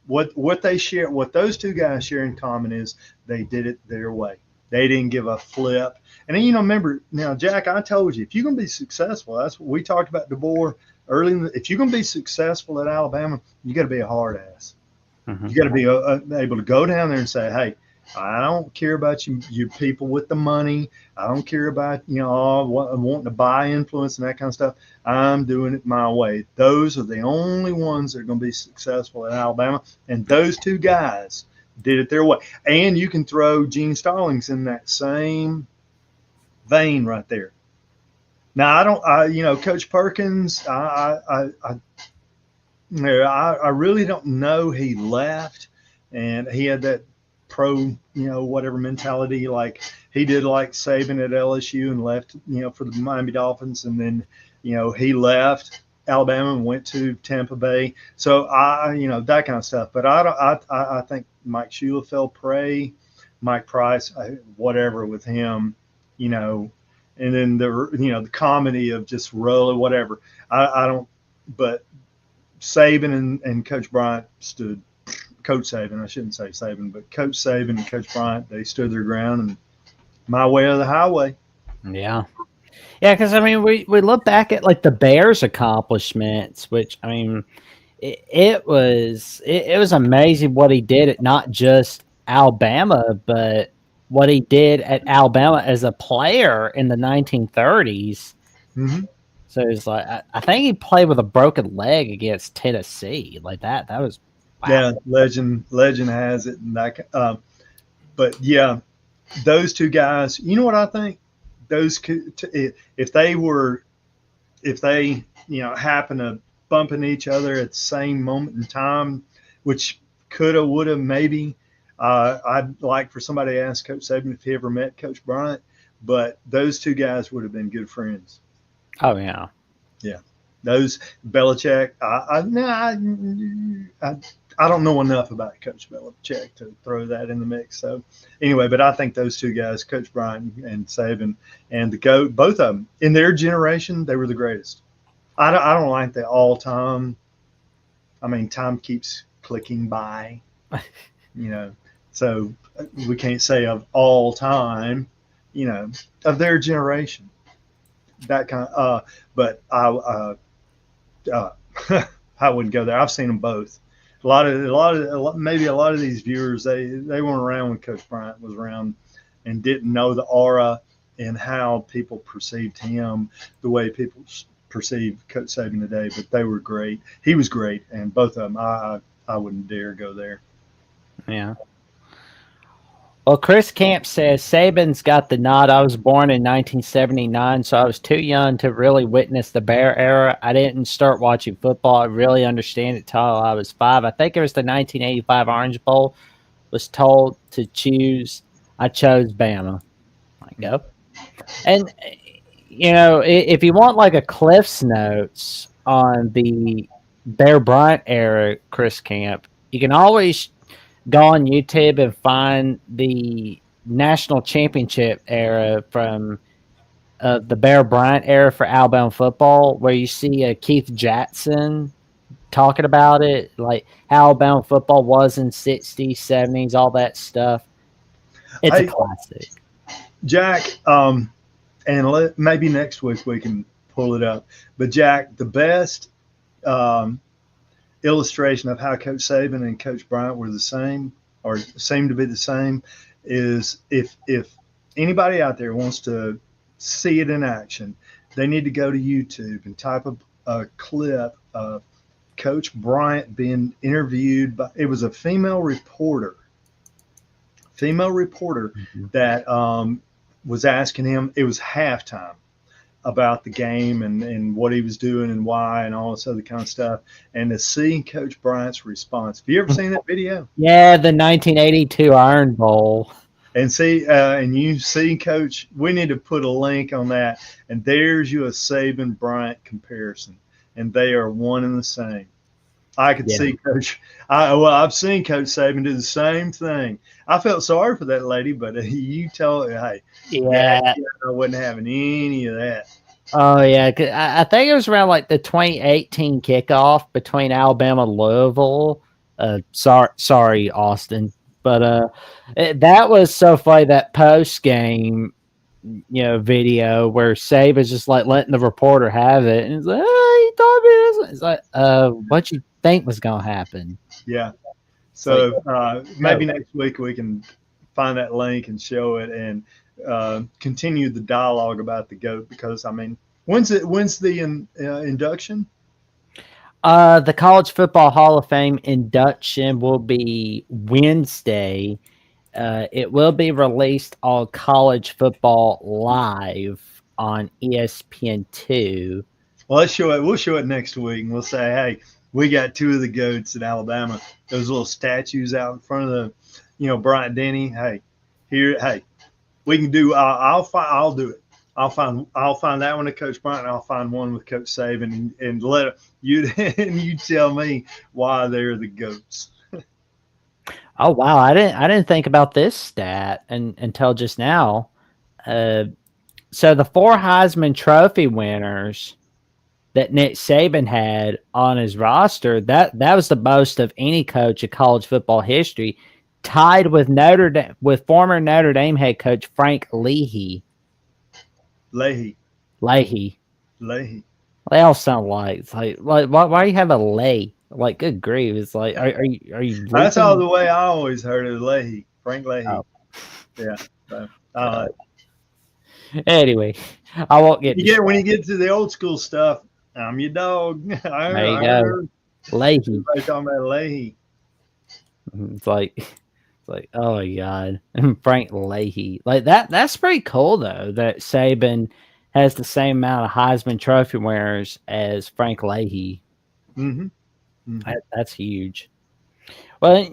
what they share. What those two guys share in common is they did it their way. They didn't give a flip. And then, remember now, Jack. I told you if you're gonna be successful, that's what we talked about DeBoer early. If you're gonna be successful at Alabama, you got to be a hard ass. Mm-hmm. You got to be able to go down there and say, hey. I don't care about you people with the money. I don't care about wanting to buy influence and that kind of stuff. I'm doing it my way. Those are the only ones that are going to be successful at Alabama, and those two guys did it their way. And you can throw Gene Stallings in that same vein right there. Now I don't. Coach Perkins. I really don't know. He left, and he had that pro, whatever mentality like he did, like Saban at LSU and left, for the Miami Dolphins, and then, he left Alabama and went to Tampa Bay. So that kind of stuff. But I think Mike Shula fell prey, Mike Price, whatever with him, and then the comedy of just rolling whatever. I don't, but Saban and Coach Bryant stood. Coach Saban, I shouldn't say Saban, but Coach Saban and Coach Bryant, they stood their ground, and my way or the highway. Yeah. Yeah, because, we look back at, like, the Bears' accomplishments, which, it was amazing what he did at not just Alabama, but what he did at Alabama as a player in the 1930s. Mm-hmm. So it's like I think he played with a broken leg against Tennessee. Like that was wow. Yeah, legend has it, and that. But yeah, those two guys. You know what I think? those if they happen to bump into each other at the same moment in time, which coulda, woulda, maybe. I'd like for somebody to ask Coach Saban if he ever met Coach Bryant, but those two guys would have been good friends. Oh yeah, yeah. Those Belichick, I don't know enough about Coach Belichick to throw that in the mix. So anyway, but I think those two guys, Coach Bryant and Saban, and the GOAT, both of them in their generation, they were the greatest. I don't like the all time. I mean, time keeps clicking by, so we can't say of all time, of their generation. That kind of, but I wouldn't go there. I've seen them both. Maybe a lot of these viewers, they weren't around when Coach Bryant was around and didn't know the aura and how people perceived him the way people perceive Coach Saban today. But they were great. He was great, and both of them, I wouldn't dare go there. Yeah. Well, Chris Camp says Saban's got the nod. I was born in 1979, so I was too young to really witness the Bear era. I didn't start watching football. I really understand it till I was 5. I think it was the 1985 Orange Bowl. Was told to choose. I chose Bama. I go. And, if you want like a Cliff's Notes on the Bear Bryant era, Chris Camp, you can always go on YouTube and find the national championship era from the Bear Bryant era for Alabama football, where you see Keith Jackson talking about it, like how Alabama football was in 60s, 70s, all that stuff. It's a classic. Jack, and maybe next week we can pull it up. But Jack, the best illustration of how Coach Saban and Coach Bryant were the same, or seem to be the same, is if anybody out there wants to see it in action, they need to go to YouTube and type a clip of Coach Bryant being interviewed by, it was a female reporter that was asking him, it was halftime, about the game and what he was doing and why and all this other kind of stuff. And to see Coach Bryant's response. Have you ever seen that video? Yeah, the 1982 Iron Bowl. And and you see Coach, we need to put a link on that. And there's you a Saban Bryant comparison. And they are one and the same. I could see Coach. I've seen Coach Saban do the same thing. I felt sorry for that lady, but you tell her, hey, I wasn't having any of that. Oh yeah, I think it was around like the 2018 kickoff between Alabama and Louisville. Sorry, Austin, but that was so funny. That post game, video where Saban's just like letting the reporter have it, and it's like, he told me this. It's like, what you think was gonna happen? Yeah. So maybe next week we can find that link and show it and continue the dialogue about the GOAT, because I mean, when's the induction? The College Football Hall of Fame induction will be Wednesday. It will be released on College Football Live on ESPN2. Well, let's show it. We'll show it next week, and we'll say, hey, we got two of the GOATs in Alabama. Those little statues out in front of the, Bryant Denny. Hey, we can do. I'll do it. I'll find that one with Coach Bryant. And I'll find one with Coach Saban, and let you and you tell me why they're the GOATs. Oh wow, I didn't think about this stat until just now. So the 4 Heisman Trophy winners that Nick Saban had on his roster, that was the most of any coach in college football history, tied with former Notre Dame head coach Frank Leahy. Leahy. They all sound like, it's like why do you have a lay? Like, good grief! It's like, are you? That's all the way I always heard of Leahy, Frank Leahy. Oh. Yeah. So, anyway, I won't get. When you get to the old school stuff, I'm your dog. There you go, Leahy. Everybody talking about Leahy. It's like It's like, oh my god, and Frank Leahy, like that's pretty cool though. That Saban has the same amount of Heisman Trophy winners as Frank Leahy. Mm-hmm. Mm-hmm. That's huge. Well,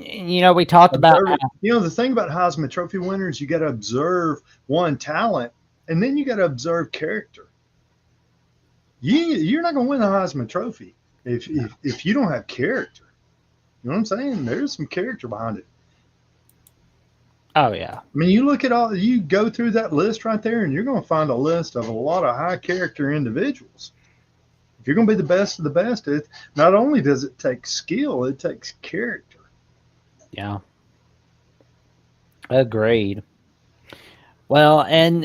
we talked about Observe it. The thing about Heisman Trophy winners, you got to observe one talent, and then you got to observe character. You're not going to win the Heisman Trophy if you don't have character. You know what I'm saying? There's some character behind it. Oh yeah. I mean, you go through that list right there, and you're going to find a list of a lot of high character individuals. If you're going to be the best of the best, not only does it take skill, it takes character. Yeah. Agreed. Well, and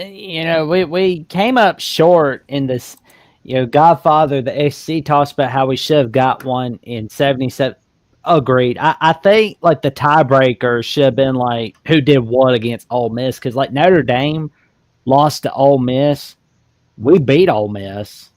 we came up short in this. Godfather, the SC talks about how we should have got one in 77. Agreed. I think like the tiebreaker should have been like who did what against Ole Miss, because like Notre Dame lost to Ole Miss, we beat Ole Miss.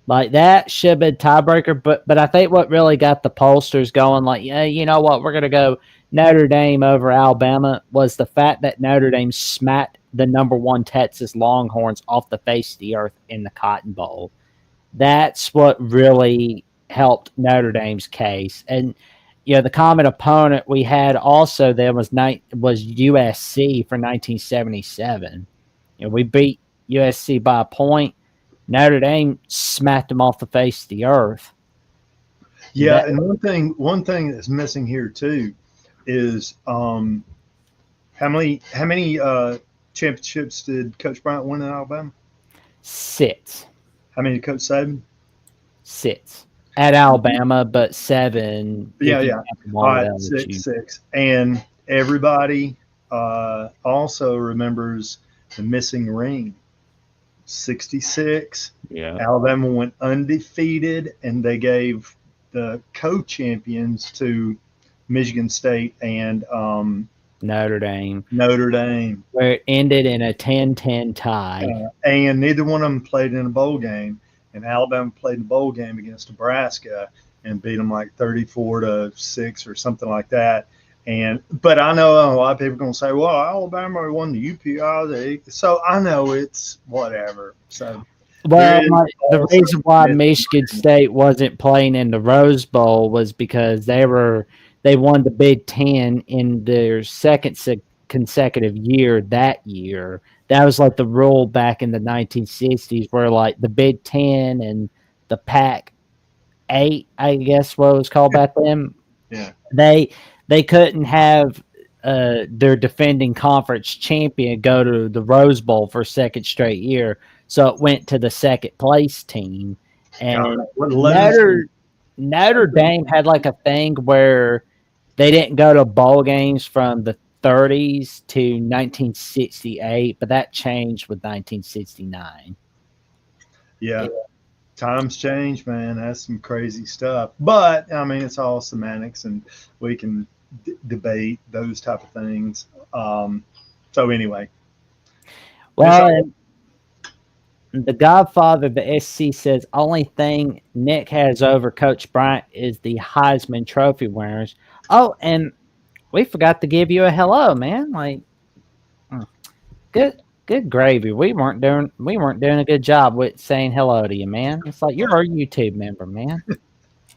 Like that should have been tiebreaker, but I think what really got the pollsters going, like, yeah, you know what, we're gonna go Notre Dame over Alabama, was the fact that Notre Dame smacked the #1 Texas Longhorns off the face of the earth in the Cotton Bowl. That's what really helped Notre Dame's case. And the common opponent we had also then was USC for 1977. We beat USC by a point. Notre Dame smacked them off the face of the earth. Yeah, and one thing that's missing here too is how many championships did Coach Bryant win in Alabama? 6. How many did Coach Saban? 6 at Alabama, but 7. Yeah. All right, 6. And everybody also remembers the missing ring. 66. Yeah. Alabama went undefeated, and they gave the co-champions to Michigan State and Notre Dame. Where it ended in a 10-10 tie. And neither one of them played in a bowl game. And Alabama played in a bowl game against Nebraska and beat them like 34-6 or something like that. But I know a lot of people are going to say, well, Alabama won the UPI. So I know it's whatever. So the reason why Michigan State wasn't playing in the Rose Bowl was because they won the Big Ten in their second consecutive year that year. That was like the rule back in the 1960s, where like the Big Ten and the Pac-8, I guess what it was called back then. Yeah, they couldn't have their defending conference champion go to the Rose Bowl for a second straight year, so it went to the second place team. And Notre Dame had like a thing where they didn't go to bowl games from the 30s to 1968, but that changed with 1969. Yeah. Times change, man. That's some crazy stuff. But I mean, it's all semantics, and we can debate those type of things. So anyway, well, the Godfather, the SC, says only thing Nick has over Coach Bryant is the Heisman Trophy winners. Oh, and we forgot to give you a hello, man. Like, good gravy. We weren't doing a good job with saying hello to you, man. It's like you're our YouTube member, man.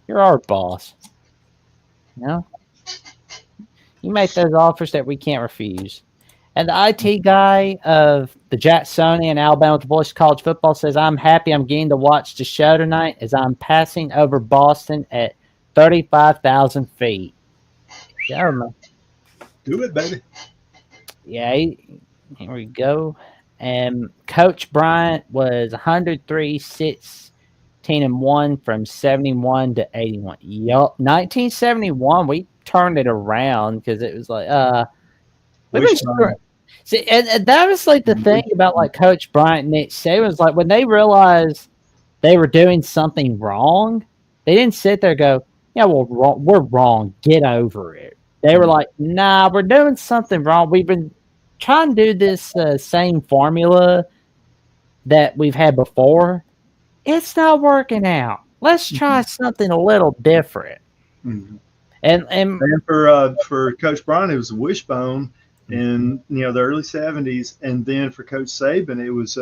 You're our boss. You make those offers that we can't refuse. And the IT guy of the Jacksonian Alabama with the Voice of College Football says, I'm happy I'm getting to watch the show tonight as I'm passing over Boston at 35,000 feet. Yeah, do it, baby. Yeah, here we go. And Coach Bryant was 103, 16-1 from 71 to 81. Yup, 1971, we turned it around because it was like, See, and that was like the thing about like Coach Bryant and Nick Saban was like when they realized they were doing something wrong, they didn't sit there and go, yeah, well, we're wrong. Get over it. They were like, nah, we're doing something wrong. We've been trying to do this same formula that we've had before. It's not working out. Let's try something a little different. Mm-hmm. And for Coach Bryant, it was a wishbone in the early '70s, and then for Coach Saban, it was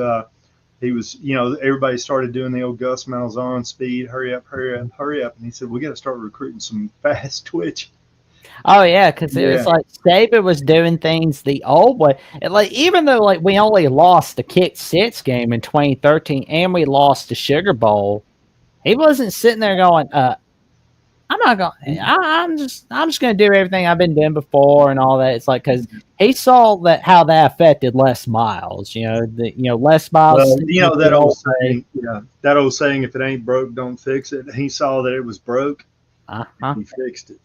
he was everybody started doing the old Gus Malzahn speed, hurry up, hurry up, hurry up, and he said we got to start recruiting some fast twitch. Oh yeah, because it was Yeah, like Saban was doing things the old way. And like even though like we only lost the kick six game in 2013 and we lost the Sugar Bowl, he wasn't sitting there going, I'm not going. I'm just going to do everything I've been doing before and all that. It's like because he saw that how that affected Les Miles. Les Miles. well, that old saying, that old saying, if it ain't broke, don't fix it. He saw that it was broke, Uh-huh. he fixed it.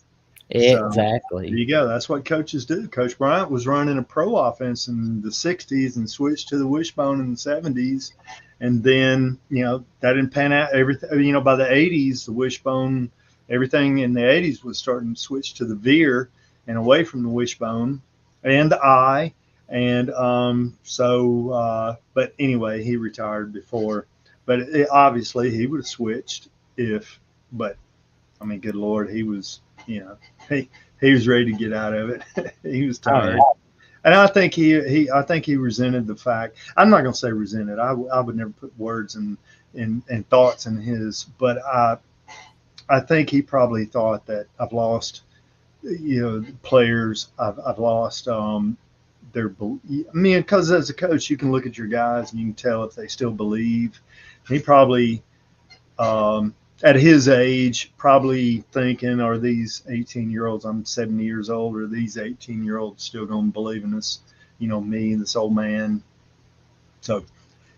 So Exactly. there you go. That's what coaches do. Coach Bryant was running a pro offense in the '60s and switched to the wishbone in the '70s, and then that didn't pan out. Everything by the '80s, the wishbone, everything in the '80s was starting to switch to the veer and away from the wishbone and the eye. And but anyway, he retired before. But obviously, he would have switched if. But I mean, good Lord, he was he he was ready to get out of it. He was tired. Oh, And I think I think he resented the fact. I'm not going to say resented. I would never put words and thoughts in his, but I think he probably thought that I've lost players. I've lost their. I mean, because as a coach, you can look at your guys and you can tell if they still believe. He probably at his age, probably thinking, are these 18-year-olds, I'm 70 years old, are these 18-year-olds still going to believe in this, me, this old man? So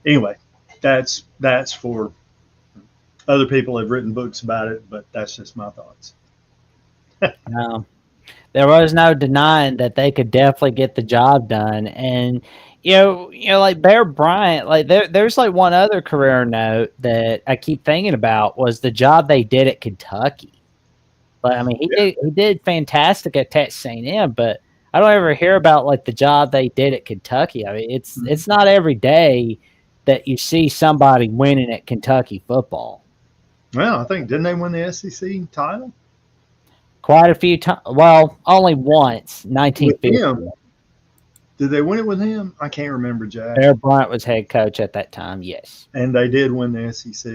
anyway, that's for other people have written books about it, but that's just my thoughts. no. There was no denying that they could definitely get the job done. And like Bear Bryant, like there's like one other career note that I keep thinking about was the job they did at Kentucky. But I mean, he did fantastic at Texas A&M, but I don't ever hear about like the job they did at Kentucky. I mean, it's not every day that you see somebody winning at Kentucky football. Well, I think didn't they win the SEC title Quite a few times. Well, only once, with 1950. him? Did they win it with him? I can't remember, Jack. Bear Bryant was head coach at that time. Yes. And they did win the SEC.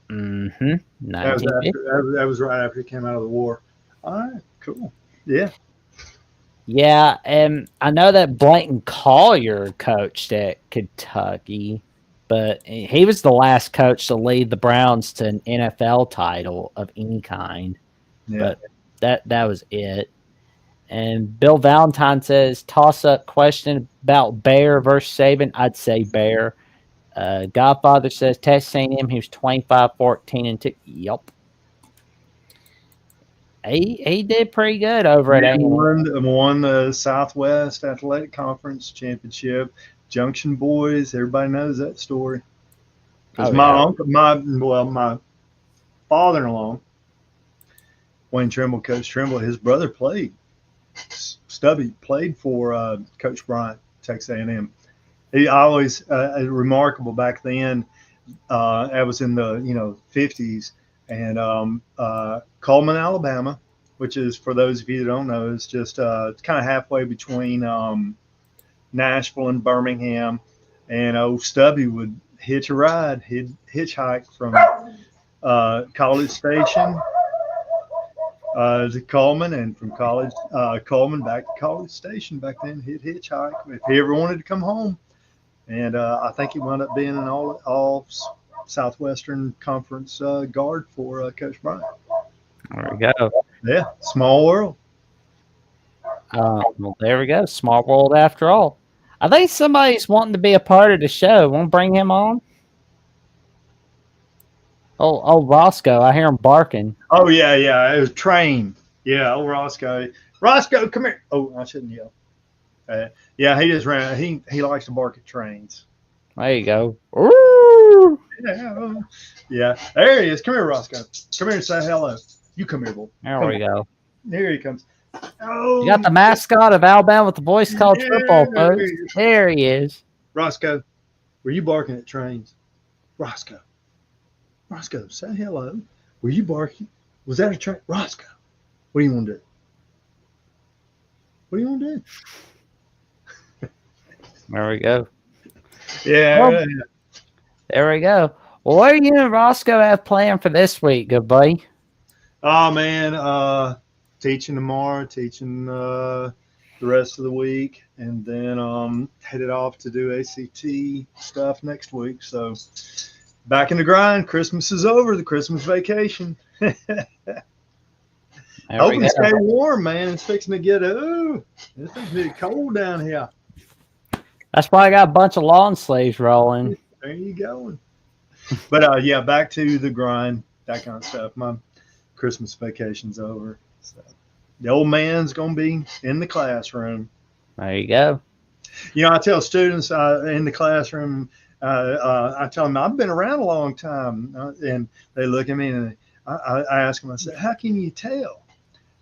Mm-hmm. That was 1950. that was right after he came out of the war. All right, cool. Yeah. Yeah, and I know that Blanton Collier coached at Kentucky, but he was the last coach to lead the Browns to an NFL title of any kind. Yeah. But that was it. And Bill Valentine says, toss-up question about Bear versus Saban. I'd say Bear. Godfather says, Texas A&M, he was 25-14 and 2. Yup. He did pretty good over at A&M. Won the Southwest Athletic Conference championship. Junction Boys, everybody knows that story. Because my father-in-law, Wayne Trimble, Coach Trimble, his brother played. Stubby played for Coach Bryant, Texas A&M. He always remarkable back then. I was in the 50s, and Coleman, Alabama, which is, for those of you that don't know, is just it's kind of halfway between Nashville and Birmingham. And old Stubby would hitch a ride. He'd hitchhike from College Station to Coleman, and from Coleman back to College Station. Back then, he'd hitchhike if he ever wanted to come home. And I think he wound up being an all Southwestern Conference guard for Coach Bryant. There we go. Yeah, small world. Well, there we go. Small world after all. I think somebody's wanting to be a part of the show. Want to bring him on? Oh, Roscoe. I hear him barking. Oh, yeah. It was Train. Yeah, old Roscoe. Roscoe, come here. Oh, I shouldn't yell. Yeah, he just ran. He likes to bark at trains. There you go. Ooh. Yeah. There he is. Come here, Roscoe. Come here and say hello. You come here, boy. There we go. Here he comes. Oh, You got the mascot of Alabama with the Boys College football, folks. There he is. Roscoe, were you barking at trains? Roscoe, say hello. Were you barking? Was that a train? Roscoe, what do you want to do? What do you want to do? There we go. Well, Yeah. there we go. Well, what do you and Roscoe have planned for this week, good buddy? Oh man, teaching tomorrow, teaching the rest of the week, and then headed off to do ACT stuff next week. So back in the grind. Christmas is over. The Christmas vacation. There we Hoping go. to stay warm, man. It's fixing to get it's fixing to get cold down here. That's why I got a bunch of lawn sleeves rolling. There you go. But yeah, back to the grind, that kind of stuff. My Christmas vacation's over. So the old man's gonna be in the classroom. There you go. You know, I tell students in the classroom, I tell them I've been around a long time, and they look at me and I ask them, I said, "How can you tell?"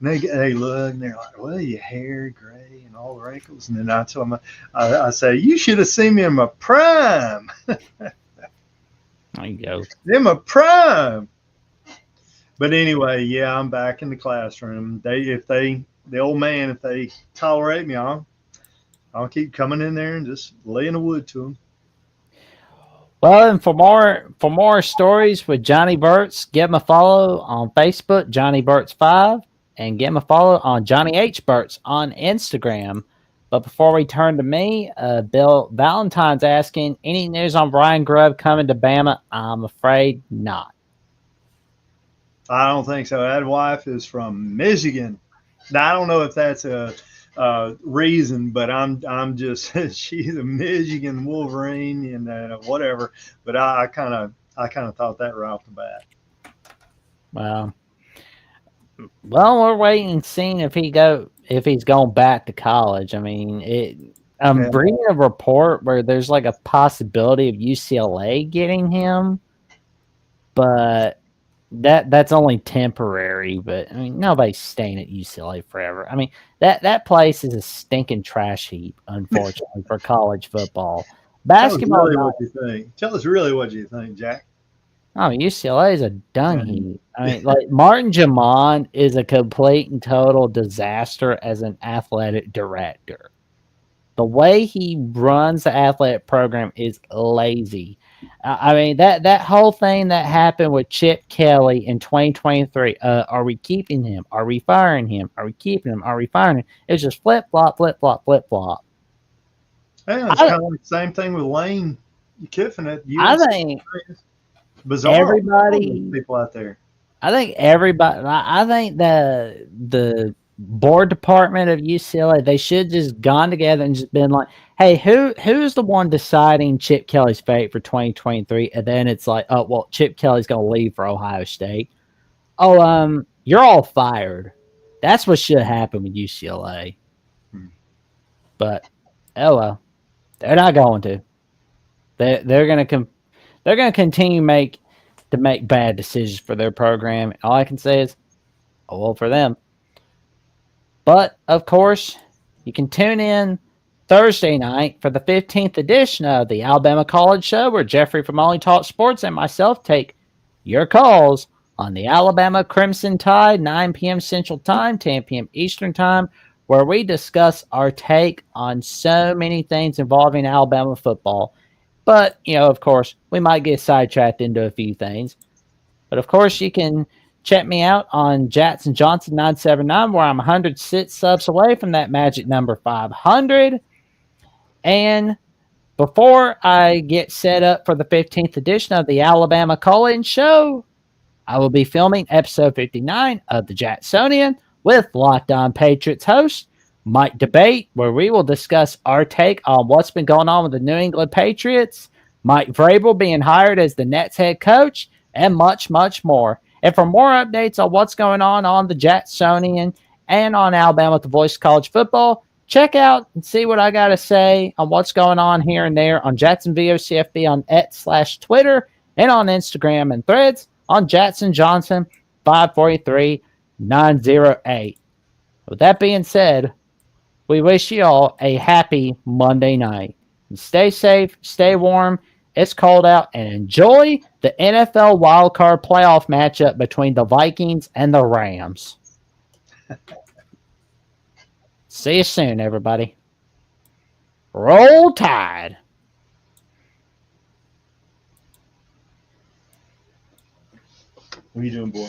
And they look and they're like, "Well, your hair gray and all the wrinkles." And then I tell them, I say, "You should have seen me in my prime." There you go. In my prime. But anyway, yeah, I'm back in the classroom. The old man, if they tolerate me, I'll keep coming in there and just laying the wood to them. Well, and for more stories with Johnny Burt's, give him a follow on Facebook, Johnny Burt's 5, and give him a follow on Johnny H. Burt's on Instagram. But before we turn to me, Bill Valentine's asking, any news on Brian Grubb coming to Bama? I'm afraid not. I don't think so. That wife is from Michigan. Now, I don't know if that's a reason, but I'm just she's a Michigan Wolverine and whatever. But I kind of thought that right off the bat. Well, we're waiting and seeing if he's going back to college. I mean, I'm reading a report where there's like a possibility of UCLA getting him, but that's only temporary. But I mean, nobody's staying at UCLA forever. I mean, that place is a stinking trash heap, unfortunately, for college football. Basketball. Tell us really what you think, Jack. Oh, UCLA is a dung heap. I mean, like Martin Jamon is a complete and total disaster as an athletic director. The way he runs the athletic program is lazy. I mean, that whole thing that happened with Chip Kelly in 2023. Are we keeping him? Are we firing him? Are we keeping him? Are we firing him? It's just flip flop, flip flop, flip flop. Yeah, it's kind of like the same thing with Layin. Kiffin at USC. I think bizarre. Everybody, people out there. I think everybody. I think the board department of UCLA, they should just gone together and just been like, hey, who's the one deciding Chip Kelly's fate for 2023? And then it's like, oh well, Chip Kelly's gonna leave for Ohio State. Oh, you're all fired. That's what should happen with UCLA. But oh well, they're not going to. They're gonna continue to make bad decisions for their program. All I can say is, oh well for them. But, of course, you can tune in Thursday night for the 15th edition of the Alabama College Show, where Jeffrey from Only Talk Sports and myself take your calls on the Alabama Crimson Tide, 9 p.m. Central Time, 10 p.m. Eastern Time, where we discuss our take on so many things involving Alabama football. But, of course, we might get sidetracked into a few things. But, of course, you can check me out on Jackson Johnson 979, where I'm 106 subs away from that magic number 500. And before I get set up for the 15th edition of the Alabama Call-In Show, I will be filming episode 59 of the Jacksonian with Locked On Patriots host Mike Debate, where we will discuss our take on what's been going on with the New England Patriots, Mike Vrabel being hired as the Nets head coach, and much, much more. And for more updates on what's going on the Jacksonian and on Alabama, the Voice of College Football, check out and see what I got to say on what's going on here and there on Jackson VOCFB on X/Twitter and on Instagram and Threads on Jackson Johnson 543908. With that being said, we wish you all a happy Monday night. And stay safe, stay warm. It's cold out, and enjoy the NFL wildcard playoff matchup between the Vikings and the Rams. See you soon, everybody. Roll Tide. What are you doing, boy?